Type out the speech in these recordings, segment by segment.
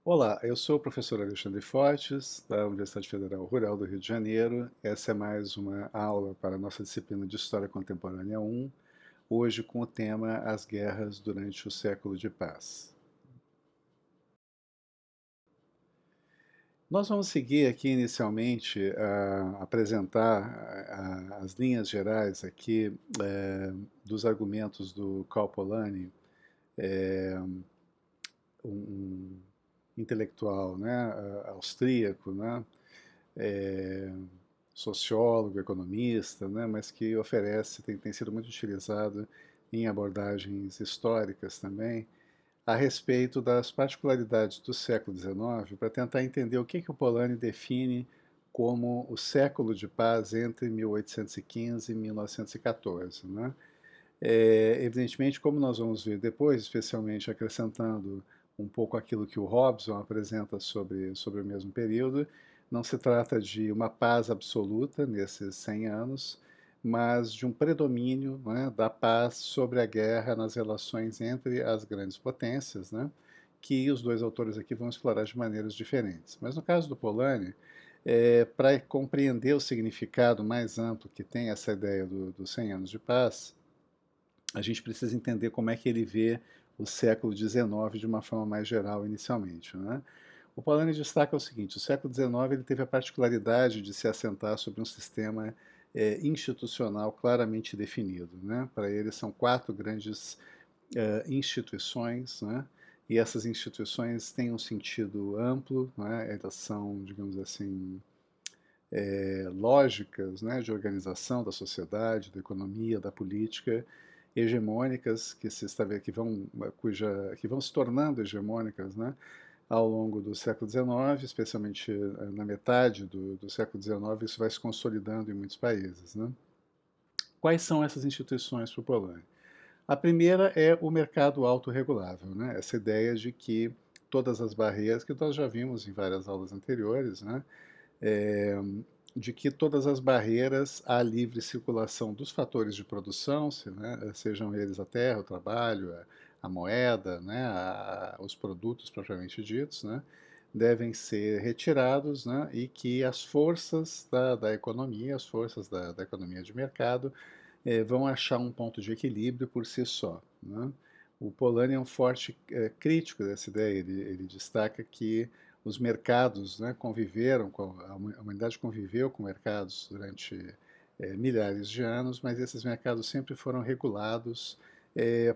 Olá, eu sou o professor Alexandre Fortes, da Universidade Federal Rural do Rio de Janeiro. Essa é mais uma aula para a nossa disciplina de História Contemporânea 1, hoje com o tema As Guerras durante o Século de Paz. Nós vamos seguir aqui inicialmente a apresentar as linhas gerais aqui dos argumentos do Karl Polanyi, um intelectual, né, austríaco, né, é, sociólogo, economista, né, mas que oferece, tem sido muito utilizado em abordagens históricas também, a respeito das particularidades do século XIX, para tentar entender o que o Polanyi define como o século de paz entre 1815 e 1914. Né? Evidentemente, como nós vamos ver depois, especialmente acrescentando um pouco aquilo que o Robson apresenta sobre o mesmo período, não se trata de uma paz absoluta nesses 100 anos, mas de um predomínio, né, da paz sobre a guerra nas relações entre as grandes potências, né, que os dois autores aqui vão explorar de maneiras diferentes. Mas no caso do Polanyi, para compreender o significado mais amplo que tem essa ideia dos 100 anos de paz, a gente precisa entender como é que ele vê o século XIX de uma forma mais geral inicialmente. Né? O Polanyi destaca o seguinte: o século XIX ele teve a particularidade de se assentar sobre um sistema institucional claramente definido. Né? Para ele são quatro grandes instituições, né? E essas instituições têm um sentido amplo, né? Elas são, digamos assim, lógicas, né, de organização da sociedade, da economia, da política, hegemônicas que vão se tornando hegemônicas, né, ao longo do século XIX, especialmente na metade do século XIX, isso vai se consolidando em muitos países. Né? Quais são essas instituições para o Polanyi? A primeira é o mercado autorregulável, né? Essa ideia de que todas as barreiras, que nós já vimos em várias aulas anteriores, né? É, de que todas as barreiras à livre circulação dos fatores de produção, né, sejam eles a terra, o trabalho, a moeda, né, os produtos propriamente ditos, né, devem ser retirados, né, e que as forças da economia, as forças da economia de mercado, vão achar um ponto de equilíbrio por si só. Né? O Polanyi é um forte crítico dessa ideia. Ele destaca que os mercados, né, conviveram, a humanidade conviveu com mercados durante milhares de anos, mas esses mercados sempre foram regulados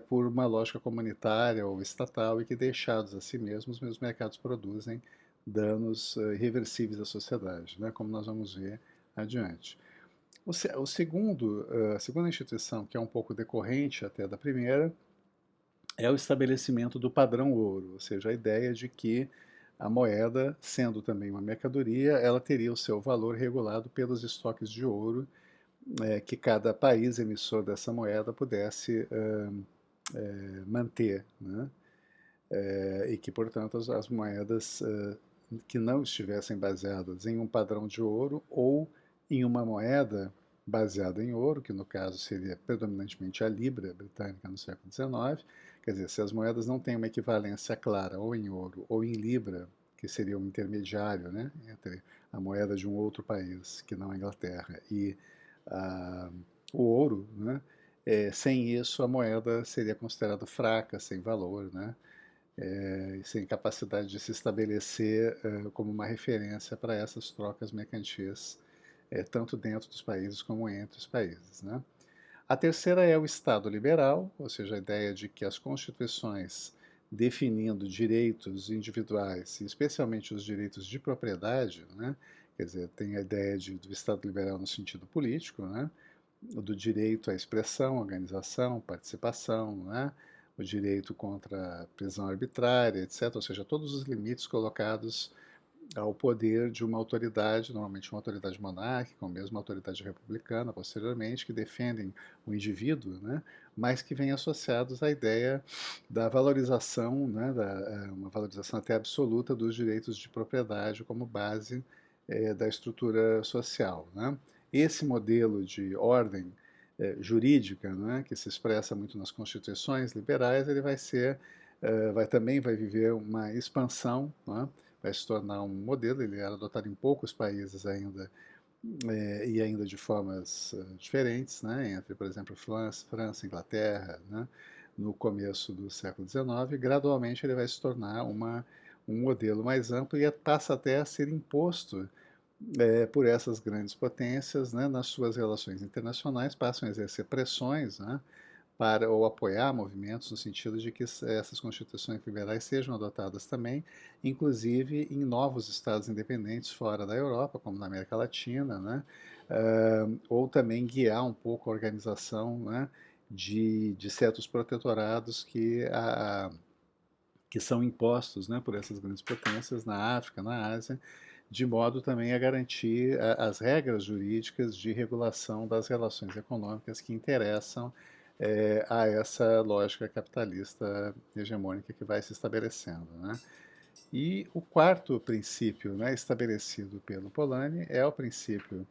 por uma lógica comunitária ou estatal e que, deixados a si mesmos, os mercados produzem danos irreversíveis à sociedade, né, como nós vamos ver adiante. A segunda instituição, que é um pouco decorrente até da primeira, é o estabelecimento do padrão ouro, ou seja, a ideia de que a moeda, sendo também uma mercadoria, ela teria o seu valor regulado pelos estoques de ouro que cada país emissor dessa moeda pudesse manter, né? E que, portanto, as moedas que não estivessem baseadas em um padrão de ouro ou em uma moeda baseada em ouro, que no caso seria predominantemente a libra britânica no século XIX, quer dizer, se as moedas não têm uma equivalência clara ou em ouro ou em libra, que seria um intermediário, né, entre a moeda de um outro país, que não a Inglaterra, e ah, o ouro, né, sem isso a moeda seria considerada fraca, sem valor, né, e sem capacidade de se estabelecer como uma referência para essas trocas mercantis, tanto dentro dos países como entre os países. Né? A terceira é o Estado liberal, ou seja, a ideia de que as constituições definindo direitos individuais, especialmente os direitos de propriedade, né? Quer dizer, tem a ideia do Estado liberal no sentido político, né? Do direito à expressão, organização, participação, né? O direito contra a prisão arbitrária, etc. Ou seja, todos os limites colocados ao poder de uma autoridade, normalmente uma autoridade monárquica, ou mesmo uma autoridade republicana, posteriormente, que defendem o indivíduo, né? Mas que vêm associados à ideia da valorização, né? Uma valorização até absoluta dos direitos de propriedade como base da estrutura social. Né? Esse modelo de ordem jurídica, né, que se expressa muito nas constituições liberais, ele vai ser também vai viver uma expansão, né? Vai se tornar um modelo. Ele era adotado em poucos países ainda, e ainda de formas diferentes, né? Entre, por exemplo, França, Inglaterra, né? No começo do século XIX. Gradualmente ele vai se tornar um modelo mais amplo e passa até a ser imposto por essas grandes potências, né, nas suas relações internacionais, passam a exercer pressões, né, para ou apoiar movimentos no sentido de que essas constituições liberais sejam adotadas também, inclusive em novos estados independentes fora da Europa, como na América Latina, né, ou também guiar um pouco a organização, né, de certos protetorados que são impostos, né, por essas grandes potências na África, na Ásia, de modo também a garantir as regras jurídicas de regulação das relações econômicas que interessam a essa lógica capitalista hegemônica que vai se estabelecendo, né? E o quarto princípio, né, estabelecido pelo Polanyi é o princípio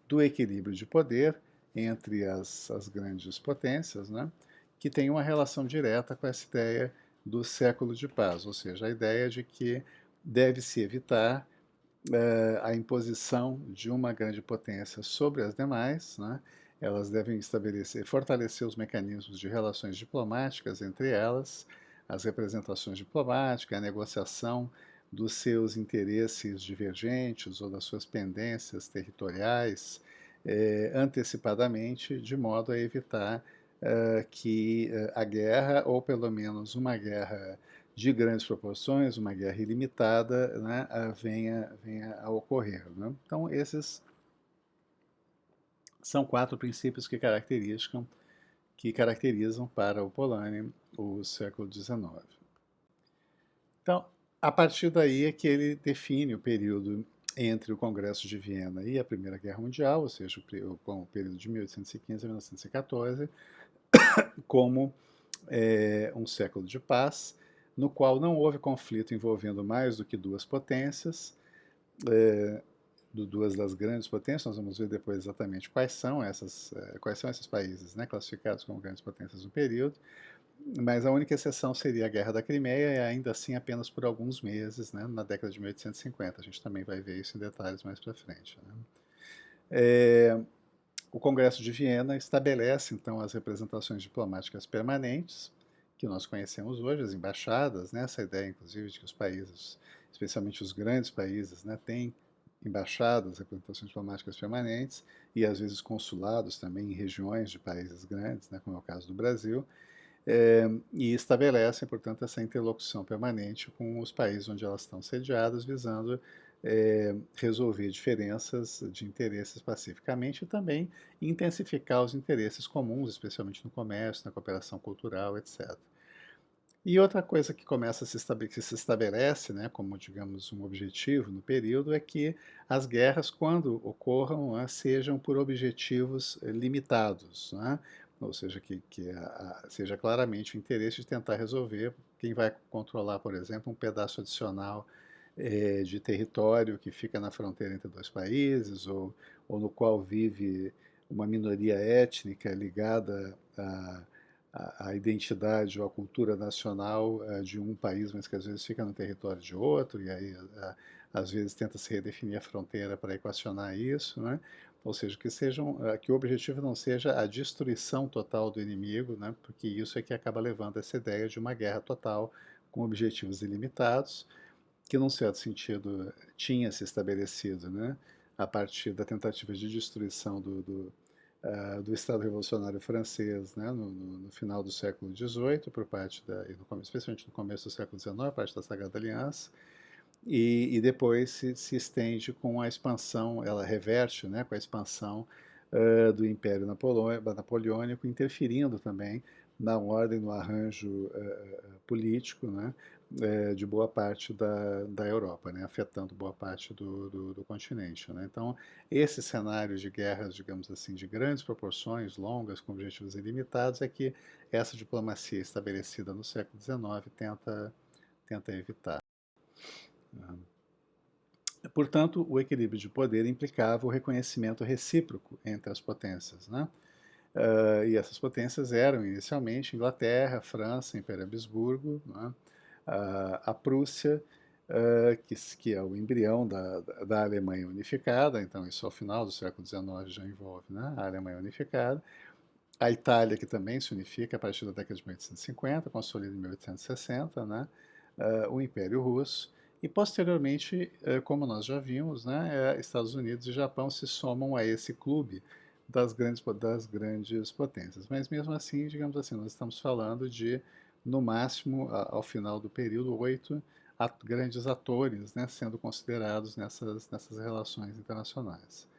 do equilíbrio de poder entre as grandes potências, né, que tem uma relação direta com essa ideia do século de paz, ou seja, a ideia de que deve-se evitar a imposição de uma grande potência sobre as demais, né? Elas devem fortalecer os mecanismos de relações diplomáticas entre elas, as representações diplomáticas, a negociação dos seus interesses divergentes ou das suas pendências territoriais antecipadamente, de modo a evitar que a guerra, ou pelo menos uma guerra de grandes proporções, uma guerra ilimitada, né, venha a ocorrer. Né? Então, esses são quatro princípios que caracterizam para o Polanyi o século XIX. Então, a partir daí é que ele define o período entre o Congresso de Viena e a Primeira Guerra Mundial, ou seja, o período de 1815 a 1914, como um século de paz, no qual não houve conflito envolvendo mais do que duas potências, duas das grandes potências. Nós vamos ver depois exatamente quais são esses países, né, classificados como grandes potências no período, mas a única exceção seria a Guerra da Crimeia, e ainda assim apenas por alguns meses, né, na década de 1850. A gente também vai ver isso em detalhes mais para frente. Né? O Congresso de Viena estabelece, então, as representações diplomáticas permanentes, que nós conhecemos hoje, as embaixadas, né? Essa ideia, inclusive, de que os países, especialmente os grandes países, né, têm embaixadas, representações diplomáticas permanentes, e às vezes consulados também em regiões de países grandes, né, como é o caso do Brasil, e estabelecem, portanto, essa interlocução permanente com os países onde elas estão sediadas, visando resolver diferenças de interesses pacificamente e também intensificar os interesses comuns, especialmente no comércio, na cooperação cultural, etc. E outra coisa que que se estabelece, né, como, digamos, um objetivo no período, é que as guerras, quando ocorram, né, sejam por objetivos limitados, né? Ou seja, que seja claramente o interesse de tentar resolver quem vai controlar, por exemplo, um pedaço adicional de território que fica na fronteira entre dois países, ou no qual vive uma minoria étnica ligada à identidade ou à cultura nacional de um país, mas que às vezes fica no território de outro, e aí às vezes tenta se redefinir a fronteira para equacionar isso, né? Ou seja, que o objetivo não seja a destruição total do inimigo, né? Porque isso é que acaba levando a essa ideia de uma guerra total com objetivos ilimitados, que num certo sentido tinha se estabelecido, né, a partir da tentativa de destruição do Estado Revolucionário Francês, né, no final do século XVIII, por parte especialmente no começo do século XIX, a parte da Sagrada Aliança, e depois se estende com a expansão, ela reverte, né, com a expansão do Império Napoleônico, interferindo também na ordem, no arranjo político, né, de boa parte da Europa, né, afetando boa parte do continente. Né. Então, esse cenário de guerras, digamos assim, de grandes proporções, longas, com objetivos ilimitados, é que essa diplomacia estabelecida no século XIX tenta evitar. Portanto, o equilíbrio de poder implicava o reconhecimento recíproco entre as potências, né? E essas potências eram inicialmente Inglaterra, França, Império Habsburgo, né? A Prússia, que é o embrião da Alemanha unificada, então isso ao final do século XIX já envolve, né, a Alemanha unificada. A Itália, que também se unifica a partir da década de 1850, consolida em 1860, né, o Império Russo, e posteriormente, como nós já vimos, né, Estados Unidos e Japão se somam a esse clube das grandes potências. Mas mesmo assim, digamos assim, nós estamos falando de, no máximo, ao final do período, 8 grandes atores, né, sendo considerados nessas relações internacionais.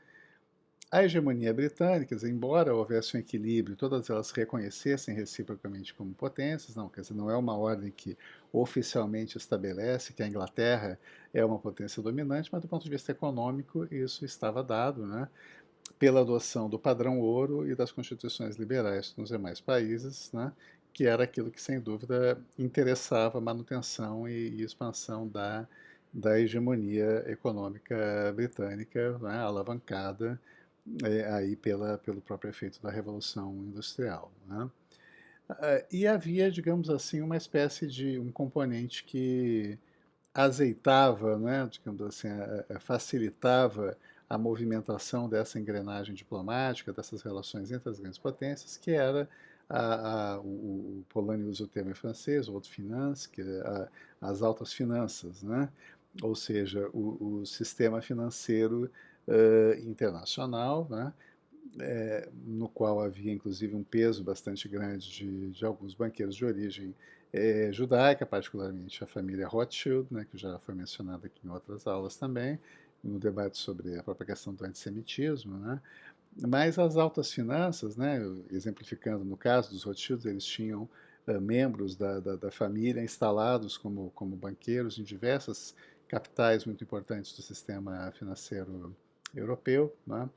A hegemonia britânica, embora houvesse um equilíbrio, todas elas se reconhecessem reciprocamente como potências, não, quer dizer, não é uma ordem que oficialmente estabelece que a Inglaterra é uma potência dominante, mas do ponto de vista econômico isso estava dado, né, pela adoção do padrão ouro e das constituições liberais nos demais países, né, que era aquilo que sem dúvida interessava a manutenção e expansão da hegemonia econômica britânica, né, alavancada aí pelo próprio efeito da Revolução Industrial, né? E havia, digamos assim, uma espécie de um componente que azeitava, né, digamos assim, facilitava a movimentação dessa engrenagem diplomática, dessas relações entre as grandes potências, que era o Polanyi usa o termo em francês, o haute finance, que é as altas finanças, né? Ou seja, o sistema financeiro internacional, né? No qual havia inclusive um peso bastante grande de alguns banqueiros de origem judaica, particularmente a família Rothschild, né, que já foi mencionada aqui em outras aulas também, no debate sobre a própria questão do antissemitismo, né? Mas as altas finanças, né, exemplificando no caso dos Rothschilds, eles tinham membros da família instalados como banqueiros em diversas capitais muito importantes do sistema financeiro europeu, né?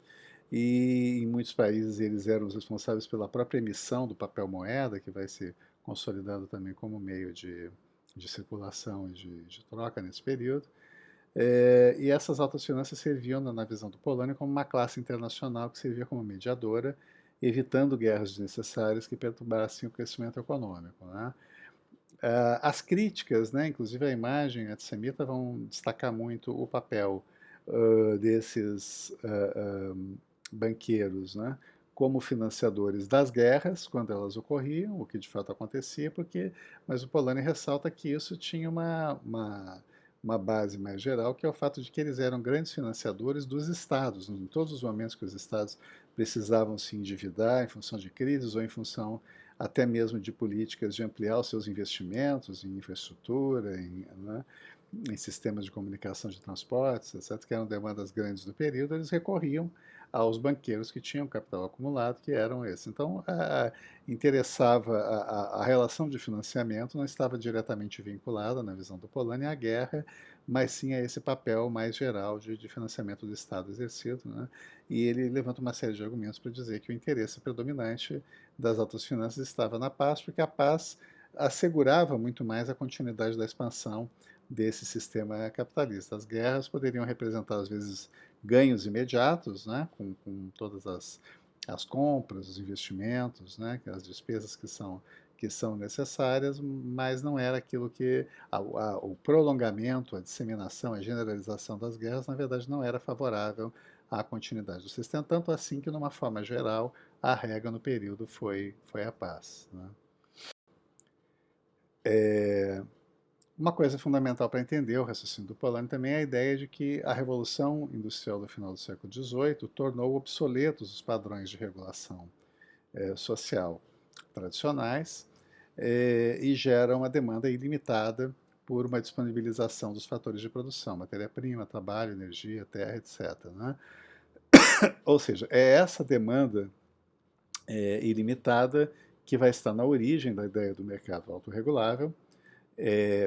E em muitos países eles eram os responsáveis pela própria emissão do papel moeda, que vai se consolidando também como meio de circulação e de troca nesse período. E essas altas finanças serviam, na visão do Polanyi, como uma classe internacional que servia como mediadora, evitando guerras desnecessárias que perturbassem o crescimento econômico, né? As críticas, né, inclusive a imagem antissemita, vão destacar muito o papel desses banqueiros, né, como financiadores das guerras, quando elas ocorriam, o que de fato acontecia, mas o Polanyi ressalta que isso tinha uma base mais geral, que é o fato de que eles eram grandes financiadores dos estados, em todos os momentos que os estados precisavam se endividar em função de crises ou em função até mesmo de políticas de ampliar os seus investimentos em infraestrutura, né, em sistemas de comunicação de transportes, etc., que eram demandas grandes do período, eles recorriam aos banqueiros que tinham capital acumulado, que eram esses. Então, interessava a relação de financiamento não estava diretamente vinculada, na visão do Polanyi, à guerra, mas sim a esse papel mais geral de financiamento do Estado exercido, né? E ele levanta uma série de argumentos para dizer que o interesse predominante das altas finanças estava na paz, porque a paz assegurava muito mais a continuidade da expansão desse sistema capitalista. As guerras poderiam representar, às vezes, ganhos imediatos, né, com todas as compras, os investimentos, né, as despesas que são necessárias, mas não era aquilo que o prolongamento, a disseminação, a generalização das guerras, na verdade, não era favorável à continuidade do sistema, tanto assim que, numa forma geral, a regra no período foi a paz, né? Uma coisa fundamental para entender o raciocínio do Polanyi também é a ideia de que a Revolução Industrial do final do século XVIII tornou obsoletos os padrões de regulação social tradicionais e gera uma demanda ilimitada por uma disponibilização dos fatores de produção, matéria-prima, trabalho, energia, terra, etc., né? Ou seja, é essa demanda ilimitada que vai estar na origem da ideia do mercado autorregulável,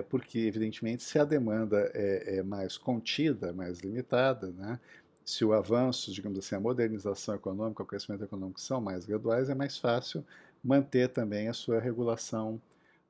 porque, evidentemente, se a demanda é mais contida, mais limitada, né, se o avanço, digamos assim, a modernização econômica, o crescimento econômico são mais graduais, é mais fácil manter também a sua regulação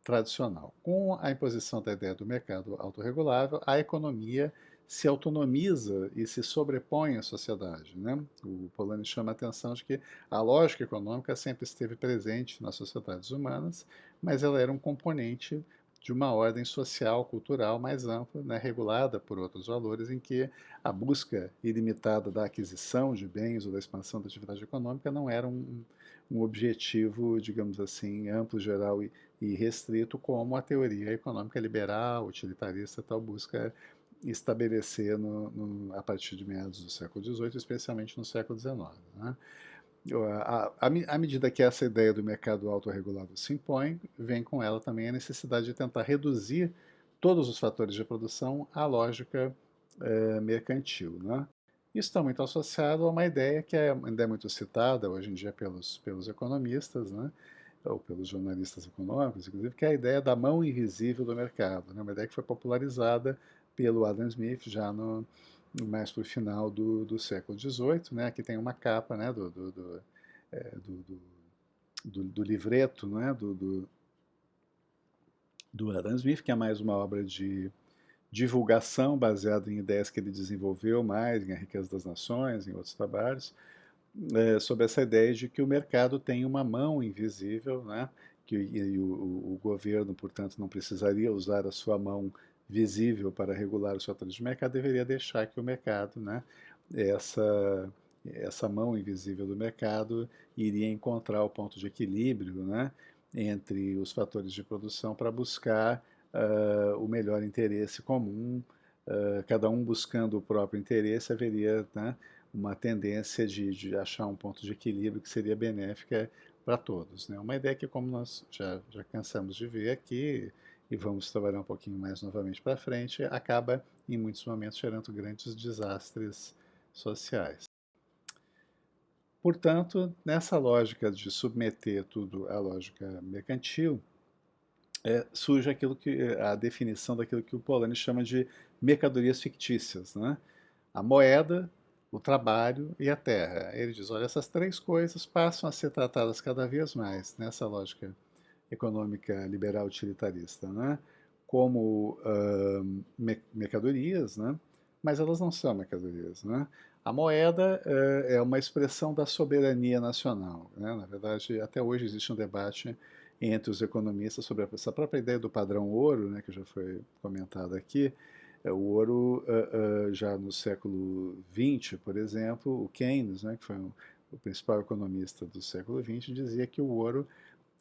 tradicional. Com a imposição da ideia do mercado autorregulável, a economia se autonomiza e se sobrepõe à sociedade, né? O Polanyi chama a atenção de que a lógica econômica sempre esteve presente nas sociedades humanas, mas ela era um componente de uma ordem social, cultural mais ampla, né, regulada por outros valores, em que a busca ilimitada da aquisição de bens ou da expansão da atividade econômica não era um objetivo, digamos assim, amplo, geral e restrito, como a teoria econômica liberal, utilitarista, tal, busca estabelecer a partir de meados do século XVIII, especialmente no século XIX. Né? À medida que essa ideia do mercado autorregulado se impõe, vem com ela também a necessidade de tentar reduzir todos os fatores de produção à lógica mercantil. Né? Isso está muito associado a uma ideia que ainda é muito citada hoje em dia pelos economistas, né? Ou pelos jornalistas econômicos, inclusive, que é a ideia da mão invisível do mercado, né? Uma ideia que foi popularizada pelo Adam Smith já mais para o final do século XVIII, né? Aqui tem uma capa, né? Do, do, do livreto, né? Do Adam Smith, que é mais uma obra de divulgação baseada em ideias que ele desenvolveu mais, em A Riqueza das Nações, em outros trabalhos, sobre essa ideia de que o mercado tem uma mão invisível, né? O governo, portanto, não precisaria usar a sua mão visível para regular os fatores de mercado, deveria deixar que o mercado, né, essa, essa mão invisível do mercado iria encontrar o ponto de equilíbrio, né, entre os fatores de produção para buscar o melhor interesse comum, cada um buscando o próprio interesse, haveria, né, uma tendência de achar um ponto de equilíbrio que seria benéfica para todos. Né? Uma ideia que, como nós já cansamos de ver aqui, e vamos trabalhar um pouquinho mais novamente para frente, acaba, em muitos momentos, gerando grandes desastres sociais. Portanto, nessa lógica de submeter tudo à lógica mercantil, surge a definição daquilo que o Polanyi chama de mercadorias fictícias, né? A moeda, o trabalho e a terra. Ele diz, olha, essas três coisas passam a ser tratadas cada vez mais nessa lógica econômica liberal utilitarista, né? Como mercadorias, né? Mas elas não são mercadorias, né? A moeda é uma expressão da soberania nacional, né? Na verdade, até hoje existe um debate entre os economistas sobre essa própria ideia do padrão ouro, né, que já foi comentado aqui. O ouro, já no século XX, por exemplo, o Keynes, né, que foi o principal economista do século XX, dizia que o ouro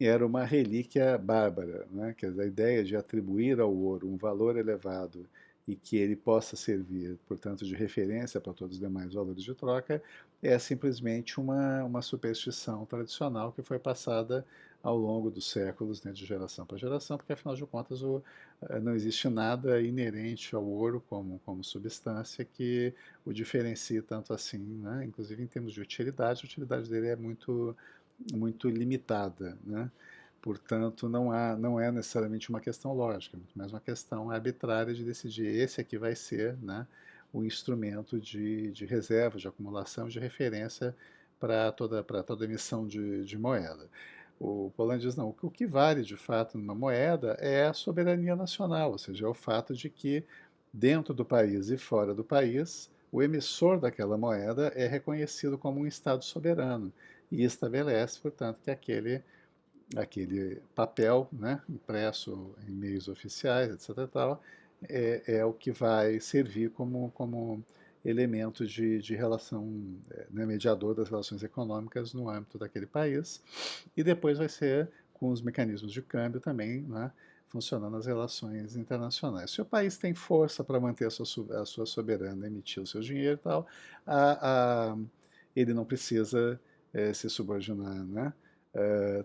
era uma relíquia bárbara, né? Quer dizer, a ideia de atribuir ao ouro um valor elevado e que ele possa servir, portanto, de referência para todos os demais valores de troca, é simplesmente uma superstição tradicional que foi passada ao longo dos séculos, né, de geração para geração, porque afinal de contas não existe nada inerente ao ouro como substância que o diferencie tanto assim, né? Inclusive em termos de utilidade, a utilidade dele é muito limitada, né? Portanto, não é necessariamente uma questão lógica, mas uma questão arbitrária de decidir esse aqui vai ser, né, o instrumento de reserva, de acumulação, de referência para toda emissão de moeda. O Polanyi diz, não, o que vale de fato numa moeda é a soberania nacional, ou seja, é o fato de que dentro do país e fora do país, o emissor daquela moeda é reconhecido como um Estado soberano e estabelece, portanto, que aquele papel, né, impresso em meios oficiais, etc. Tal, é o que vai servir como elemento de relação, né, mediador das relações econômicas no âmbito daquele país, e depois vai ser com os mecanismos de câmbio também, né, funcionando as relações internacionais. Se o país tem força para manter a sua soberana, emitir o seu dinheiro e tal, a, a, ele não precisa se subordinar, né?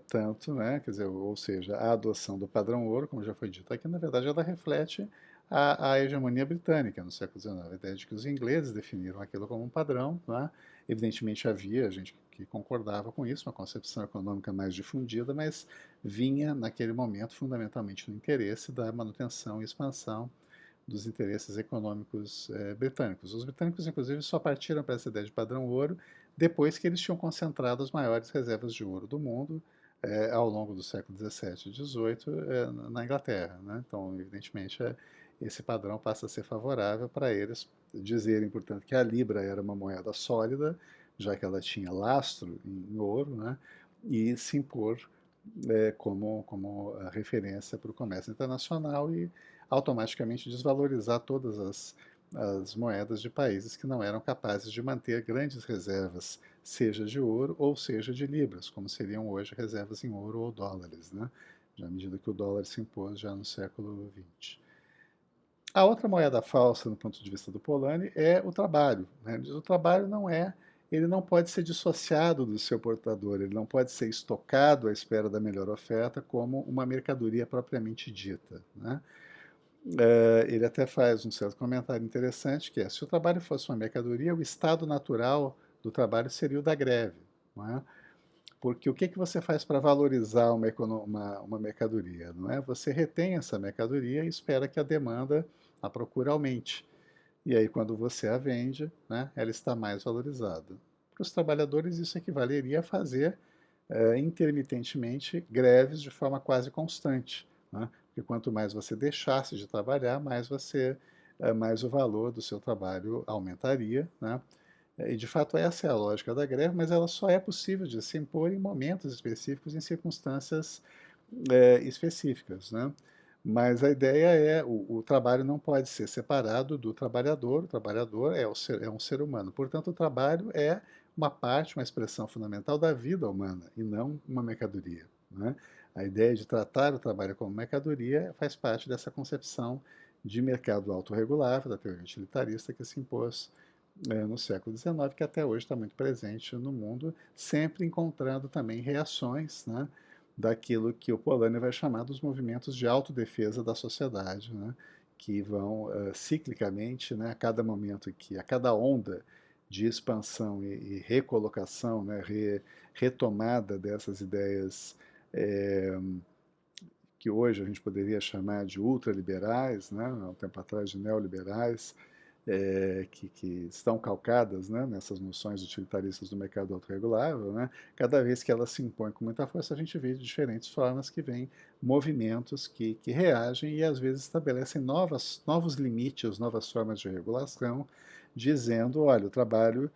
Tanto, né, quer dizer, ou seja, a adoção do padrão ouro, como já foi dito aqui, na verdade ela reflete a hegemonia britânica no século XIX, a ideia de que os ingleses definiram aquilo como um padrão, né? Evidentemente havia gente que concordava com isso, uma concepção econômica mais difundida, mas vinha naquele momento fundamentalmente no interesse da manutenção e expansão dos interesses econômicos britânicos. Os britânicos, inclusive, só partiram para essa ideia de padrão ouro depois que eles tinham concentrado as maiores reservas de ouro do mundo ao longo do século XVII e XVIII na Inglaterra. Né? Então, evidentemente, esse padrão passa a ser favorável para eles dizerem, portanto, que a libra era uma moeda sólida, já que ela tinha lastro em ouro, né, e se impor como a referência para o comércio internacional e automaticamente desvalorizar todas as moedas de países que não eram capazes de manter grandes reservas, seja de ouro ou seja de libras, como seriam hoje reservas em ouro ou dólares, né? Já à medida que o dólar se impôs já no século XX. A outra moeda falsa, no ponto de vista do Polanyi, é o trabalho. Né? O trabalho ele não pode ser dissociado do seu portador, ele não pode ser estocado à espera da melhor oferta como uma mercadoria propriamente dita. Né? Ele até faz um certo comentário interessante, que é, se o trabalho fosse uma mercadoria, o estado natural do trabalho seria o da greve. Não é? Porque o que, que você faz para valorizar uma mercadoria? Não é? Você retém essa mercadoria e espera que a demanda, a procura aumente. E aí, quando você a vende, né, ela está mais valorizada. Para os trabalhadores, isso equivaleria a fazer intermitentemente greves de forma quase constante. Né? Porque quanto mais você deixasse de trabalhar, mais o valor do seu trabalho aumentaria. Né? E de fato essa é a lógica da greve, mas ela só é possível de se impor em momentos específicos, em circunstâncias específicas. Né? Mas a ideia é o trabalho não pode ser separado do trabalhador. O trabalhador é um ser humano. Portanto, o trabalho é uma parte, uma expressão fundamental da vida humana e não uma mercadoria. Né? A ideia de tratar o trabalho como mercadoria faz parte dessa concepção de mercado autorregulável, da teoria utilitarista que se impôs no século XIX, que até hoje está muito presente no mundo, sempre encontrando também reações, né, daquilo que o Polanyi vai chamar dos movimentos de autodefesa da sociedade, né, que vão ciclicamente, né, a cada momento que, a cada onda de expansão e recolocação, né, retomada dessas ideias é, que hoje a gente poderia chamar de ultraliberais, né, há um tempo atrás de neoliberais, que estão calcadas, né, nessas noções utilitaristas do mercado autorregulável, né, cada vez que elas se impõem com muita força, a gente vê de diferentes formas que vêm movimentos que reagem e às vezes estabelecem novos limites, novas formas de regulação, dizendo, olha, o trabalho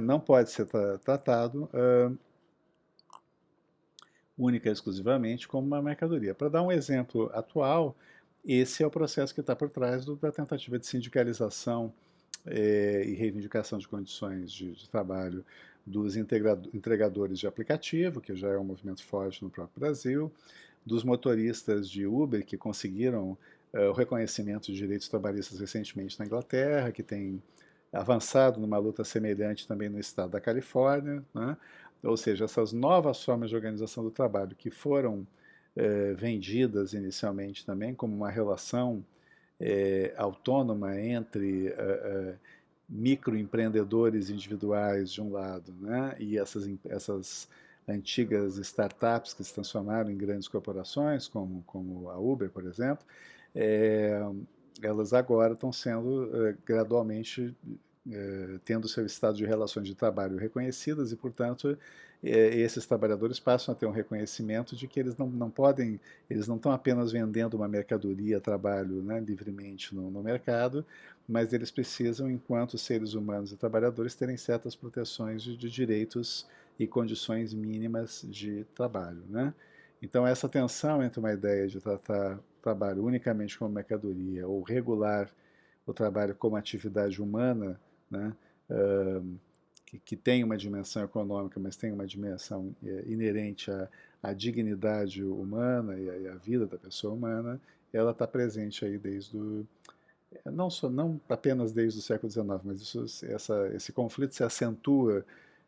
não pode ser tratado única e exclusivamente como uma mercadoria. Para dar um exemplo atual, esse é o processo que está por trás da tentativa de sindicalização e reivindicação de condições de trabalho dos entregadores de aplicativo, que já é um movimento forte no próprio Brasil, dos motoristas de Uber, que conseguiram o reconhecimento de direitos trabalhistas recentemente na Inglaterra, que tem avançado numa luta semelhante também no estado da Califórnia, né? Ou seja, essas novas formas de organização do trabalho que foram vendidas inicialmente também como uma relação autônoma entre microempreendedores individuais de um lado, né, e essas antigas startups que se transformaram em grandes corporações, como a Uber, por exemplo, é, elas agora estão sendo gradualmente tendo seu estado de relações de trabalho reconhecidas e, portanto, esses trabalhadores passam a ter um reconhecimento de que eles não podem, eles não estão apenas vendendo uma mercadoria, trabalho, né, livremente no mercado, mas eles precisam, enquanto seres humanos e trabalhadores, terem certas proteções de direitos e condições mínimas de trabalho. Né? Então, essa tensão entre uma ideia de tratar o trabalho unicamente como mercadoria ou regular o trabalho como atividade humana, né, que tem uma dimensão econômica, mas tem uma dimensão inerente à dignidade humana e à vida da pessoa humana, ela está presente aí desde o, não apenas desde o século XIX, mas esse conflito se acentua,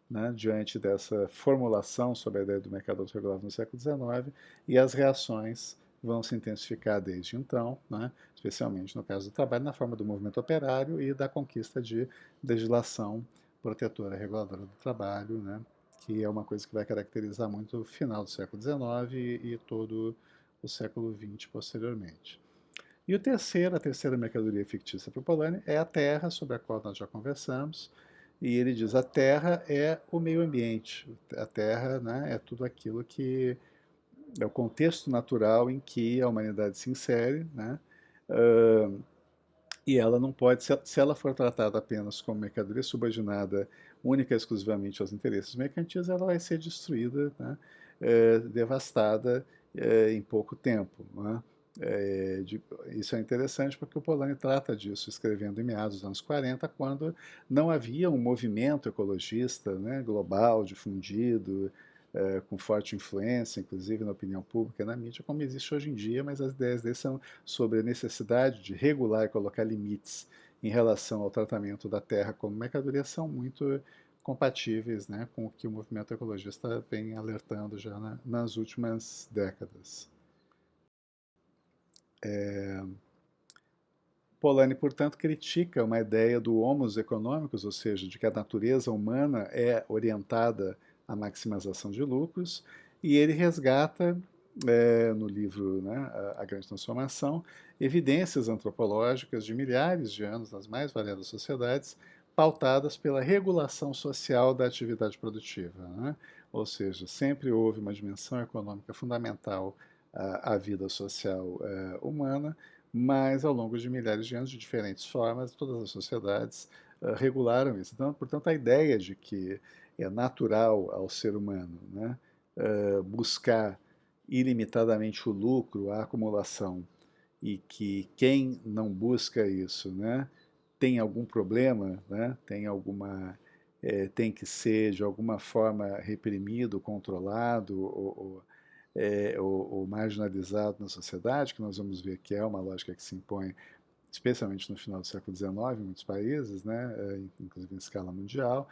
né, diante dessa formulação sobre a ideia do mercado autorregulável no século XIX, e as reações vão se intensificar desde então, né, especialmente no caso do trabalho, na forma do movimento operário e da conquista de legislação protetora reguladora do trabalho, né, que é uma coisa que vai caracterizar muito o final do século XIX e todo o século XX posteriormente. E a terceira mercadoria fictícia para o Polanyi é a terra, sobre a qual nós já conversamos, e ele diz a terra é o meio ambiente, a terra, né, é tudo aquilo que é o contexto natural em que a humanidade se insere, né, E ela não pode, se ela for tratada apenas como mercadoria subordinada única e exclusivamente aos interesses mercantis, ela vai ser destruída, né, devastada em pouco tempo. Né? Isso é interessante porque o Polanyi trata disso, escrevendo em meados dos anos 40, quando não havia um movimento ecologista, né, global, difundido, com forte influência, inclusive na opinião pública e na mídia, como existe hoje em dia, mas as ideias dele são sobre a necessidade de regular e colocar limites em relação ao tratamento da terra como mercadoria são muito compatíveis, né, com o que o movimento ecologista vem alertando já nas últimas décadas. Polanyi, portanto, critica uma ideia do homos econômicos, ou seja, de que a natureza humana é orientada à maximização de lucros, e ele resgata, no livro, né, A Grande Transformação, evidências antropológicas de milhares de anos nas mais variadas sociedades, pautadas pela regulação social da atividade produtiva. Né? Ou seja, sempre houve uma dimensão econômica fundamental à vida social humana, mas ao longo de milhares de anos, de diferentes formas, todas as sociedades regularam isso. Então, portanto, a ideia de que é natural ao ser humano, né, buscar ilimitadamente o lucro, a acumulação, e que quem não busca isso, né, tem algum problema, né, tem que ser de alguma forma reprimido, controlado ou marginalizado na sociedade, que nós vamos ver que é uma lógica que se impõe especialmente no final do século XIX em muitos países, né, inclusive em escala mundial.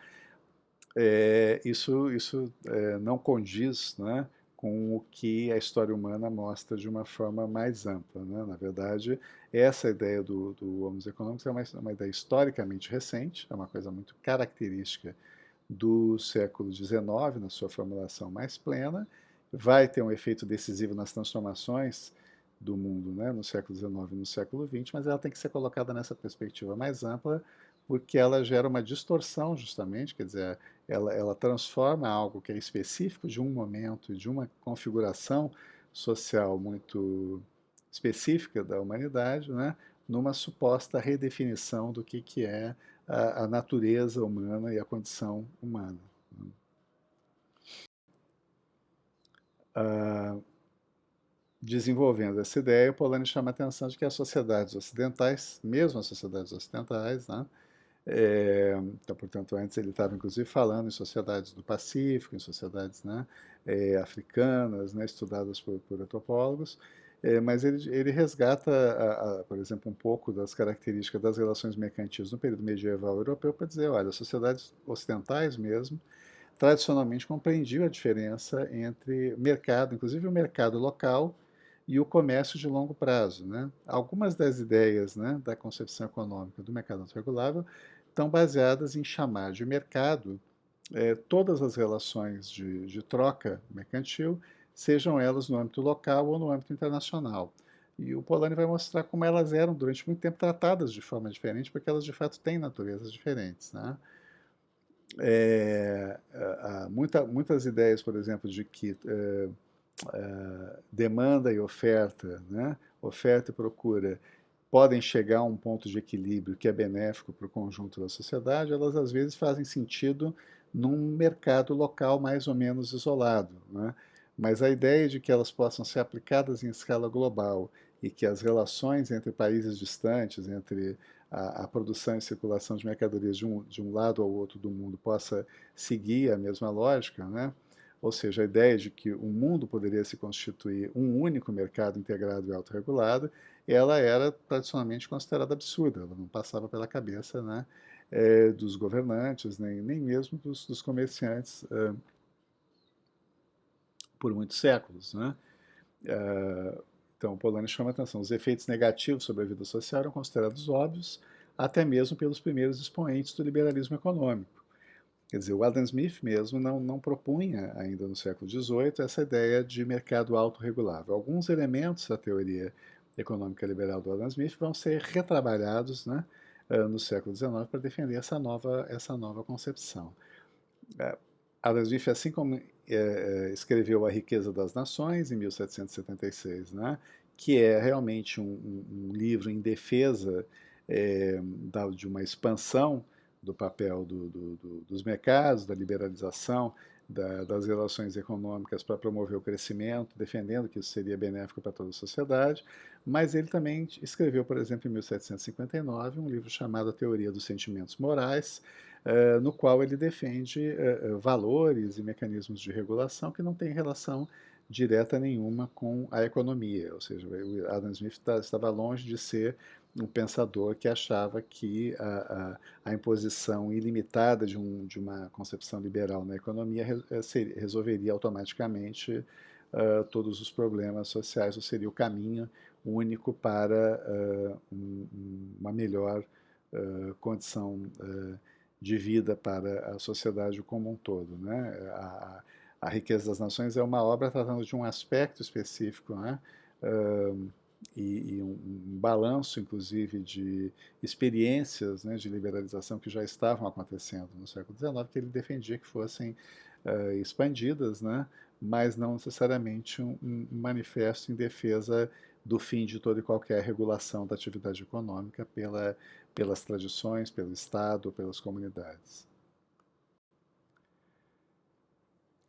Isso não condiz, né, com o que a história humana mostra de uma forma mais ampla. Né? Na verdade, essa ideia do Homo economicus é uma ideia historicamente recente, é uma coisa muito característica do século XIX, na sua formulação mais plena, vai ter um efeito decisivo nas transformações do mundo, né, no século XIX e no século XX, mas ela tem que ser colocada nessa perspectiva mais ampla, porque ela gera uma distorção, justamente, quer dizer, ela transforma algo que é específico de um momento e de uma configuração social muito específica da humanidade, né, numa suposta redefinição do que é a natureza humana e a condição humana. Desenvolvendo essa ideia, o Polanyi chama a atenção de que as sociedades ocidentais, mesmo as sociedades ocidentais, né, então, portanto, antes ele estava inclusive falando em sociedades do Pacífico, em sociedades, né, africanas, né, estudadas por antropólogos, mas ele resgata, por exemplo, um pouco das características das relações mercantis no período medieval europeu para dizer, olha, as sociedades ocidentais mesmo, tradicionalmente compreendiam a diferença entre mercado, inclusive o mercado local, e o comércio de longo prazo. Né? Algumas das ideias, né, da concepção econômica do mercado autorregulável estão baseadas em chamar de mercado todas as relações de troca mercantil, sejam elas no âmbito local ou no âmbito internacional. E o Polanyi vai mostrar como elas eram durante muito tempo tratadas de forma diferente, porque elas de fato têm naturezas diferentes. Né? Há muitas ideias, por exemplo, de que demanda e oferta, né, oferta e procura, podem chegar a um ponto de equilíbrio que é benéfico para o conjunto da sociedade, elas às vezes fazem sentido num mercado local mais ou menos isolado. Né? Mas a ideia de que elas possam ser aplicadas em escala global e que as relações entre países distantes, entre a produção e circulação de mercadorias de um lado ao outro do mundo possa seguir a mesma lógica, né? Ou seja, a ideia de que o mundo poderia se constituir um único mercado integrado e autorregulado, ela era tradicionalmente considerada absurda, ela não passava pela cabeça, né, dos governantes, nem mesmo dos comerciantes por muitos séculos. Né? Então, o Polanyi chama a atenção. Os efeitos negativos sobre a vida social eram considerados óbvios, até mesmo pelos primeiros expoentes do liberalismo econômico. Quer dizer, o Adam Smith mesmo não propunha, ainda no século XVIII, essa ideia de mercado autorregulável. Alguns elementos da teoria econômica liberal do Adam Smith vão ser retrabalhados, né, no século XIX para defender essa nova concepção. Adam Smith, assim como escreveu A Riqueza das Nações, em 1776, né, que é realmente um livro em defesa de uma expansão do papel dos mercados, da liberalização das relações econômicas para promover o crescimento, defendendo que isso seria benéfico para toda a sociedade, mas ele também escreveu, por exemplo, em 1759, um livro chamado A Teoria dos Sentimentos Morais, no qual ele defende valores e mecanismos de regulação que não têm relação direta nenhuma com a economia, ou seja, o Adam Smith estava longe de ser um pensador que achava que a imposição ilimitada de uma concepção liberal na economia resolveria automaticamente todos os problemas sociais, ou seria o caminho único para uma melhor condição de vida para a sociedade como um todo. Né? A Riqueza das Nações é uma obra tratando de um aspecto específico, né? E um balanço, inclusive, de experiências, né, de liberalização que já estavam acontecendo no século XIX, que ele defendia que fossem expandidas, né, mas não necessariamente um manifesto em defesa do fim de toda e qualquer regulação da atividade econômica pelas tradições, pelo Estado, pelas comunidades.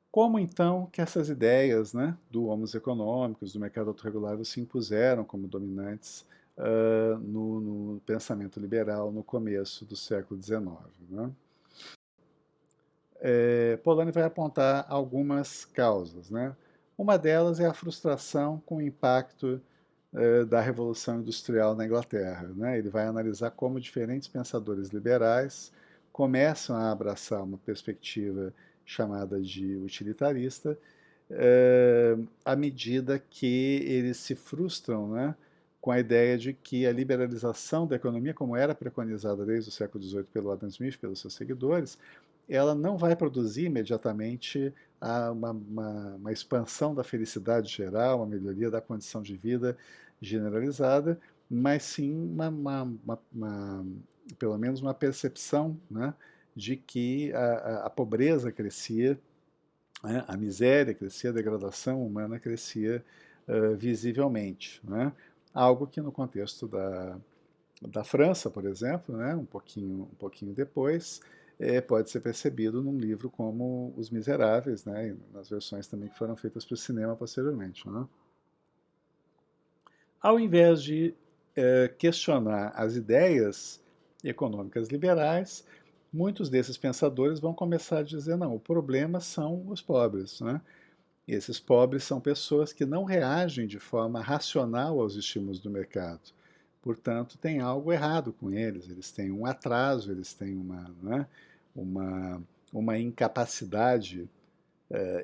Como então que essas ideias, né, do homos econômicos, do mercado autorregulado, se impuseram como dominantes no pensamento liberal no começo do século XIX? Né? Polanyi vai apontar algumas causas. Né? Uma delas é a frustração com o impacto da Revolução Industrial na Inglaterra. Né? Ele vai analisar como diferentes pensadores liberais começam a abraçar uma perspectiva chamada de utilitarista, à medida que eles se frustram, né, com a ideia de que a liberalização da economia, como era preconizada desde o século XVIII pelo Adam Smith, pelos seus seguidores, ela não vai produzir imediatamente uma expansão da felicidade geral, uma melhoria da condição de vida generalizada, mas sim pelo menos uma percepção, né, de que a pobreza crescia, né, a miséria crescia, a degradação humana crescia visivelmente. Né? Algo que no contexto da França, por exemplo, né, um pouquinho depois, pode ser percebido num livro como Os Miseráveis, né, e nas versões também que foram feitas para o cinema posteriormente. Né? Ao invés de questionar as ideias econômicas liberais, muitos desses pensadores vão começar a dizer: não, o problema são os pobres. Né? E esses pobres são pessoas que não reagem de forma racional aos estímulos do mercado. Portanto, tem algo errado com eles têm um atraso, eles têm né, uma, uma incapacidade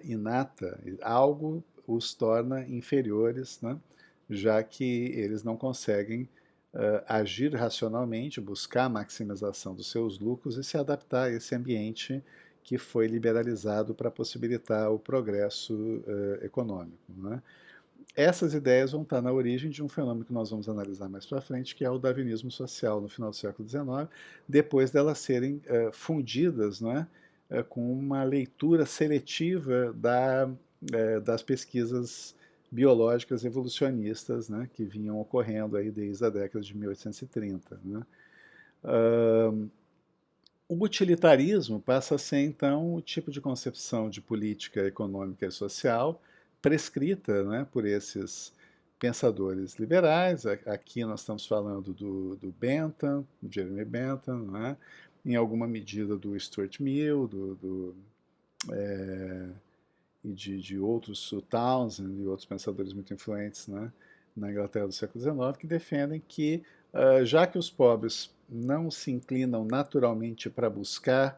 inata, algo os torna inferiores, né, já que eles não conseguem agir racionalmente, buscar a maximização dos seus lucros e se adaptar a esse ambiente que foi liberalizado para possibilitar o progresso econômico. Né? Essas ideias vão estar na origem de um fenômeno que nós vamos analisar mais para frente, que é o darwinismo social no final do século XIX, depois delas serem fundidas, né, com uma leitura seletiva das pesquisas biológicas evolucionistas, né, que vinham ocorrendo aí desde a década de 1830. Né? O utilitarismo passa a ser, então, o tipo de concepção de política econômica e social prescrita, né, por esses pensadores liberais. Aqui nós estamos falando do Bentham, do Jeremy Bentham, né, em alguma medida do Stuart Mill, e de outros, o Townsend e outros pensadores muito influentes, né, na Inglaterra do século XIX, que defendem que, já que os pobres não se inclinam naturalmente para buscar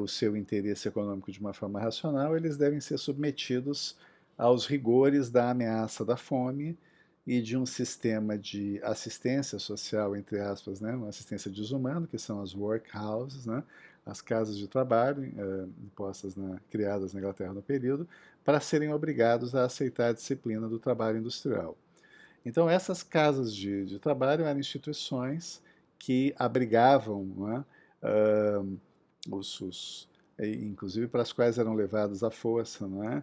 o seu interesse econômico de uma forma racional, eles devem ser submetidos aos rigores da ameaça da fome e de um sistema de assistência social, entre aspas, né, uma assistência desumana, que são as workhouses, né, as casas de trabalho criadas na Inglaterra no período, para serem obrigados a aceitar a disciplina do trabalho industrial. Então, essas casas de trabalho eram instituições que abrigavam, né, inclusive para as quais eram levados à força, né,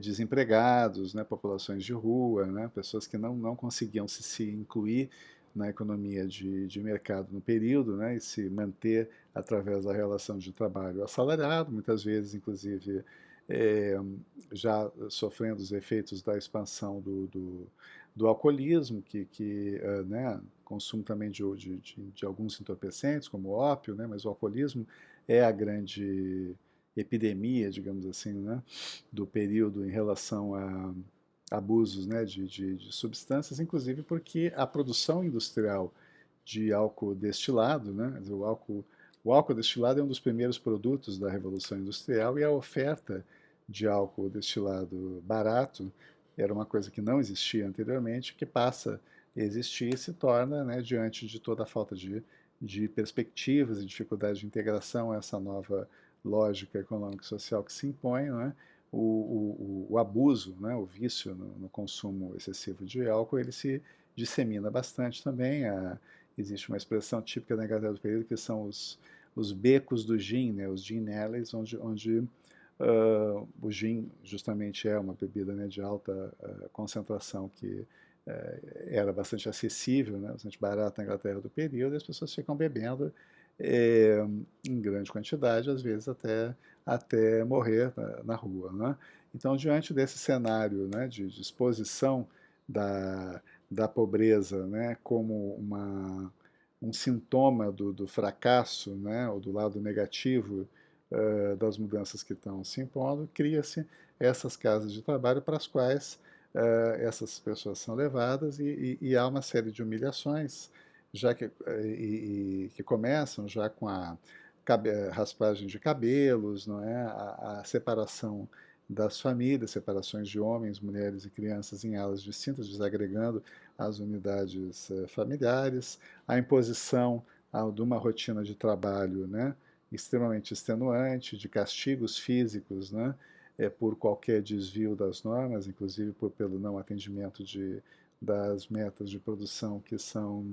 desempregados, né, populações de rua, né, pessoas que não conseguiam se incluir na economia de mercado no período, né, e se manter através da relação de trabalho assalariado, muitas vezes, inclusive, é, já sofrendo os efeitos da expansão do alcoolismo, né, consumo também de alguns entorpecentes, como o ópio, né, mas o alcoolismo é a grande epidemia, digamos assim, né, do período em relação a abusos, né, de substâncias, inclusive porque a produção industrial de álcool destilado, né, o álcool destilado é um dos primeiros produtos da Revolução Industrial e a oferta de álcool destilado barato era uma coisa que não existia anteriormente, que passa a existir e se torna, né, diante de toda a falta de perspectivas e dificuldade de integração a essa nova lógica econômica e social que se impõe, né, o abuso, né, o vício no consumo excessivo de álcool, ele se dissemina bastante também. Existe uma expressão típica da Inglaterra do período que são os becos do gin, né, os gin alleys, onde o gin justamente é uma bebida, né, de alta concentração que era bastante acessível, né, bastante barata na Inglaterra do período, e as pessoas ficam bebendo em grande quantidade, às vezes até morrer na rua, né? Então, diante desse cenário, né, de exposição da pobreza, né, como um sintoma do fracasso, né, ou do lado negativo das mudanças que estão se impondo, cria-se essas casas de trabalho para as quais essas pessoas são levadas e há uma série de humilhações já que começam já com a raspagem de cabelos, não é? A separação das famílias, separações de homens, mulheres e crianças em alas distintas, desagregando as unidades familiares, a imposição de uma rotina de trabalho, né, extremamente extenuante, de castigos físicos, né, por qualquer desvio das normas, inclusive pelo não atendimento das metas de produção que são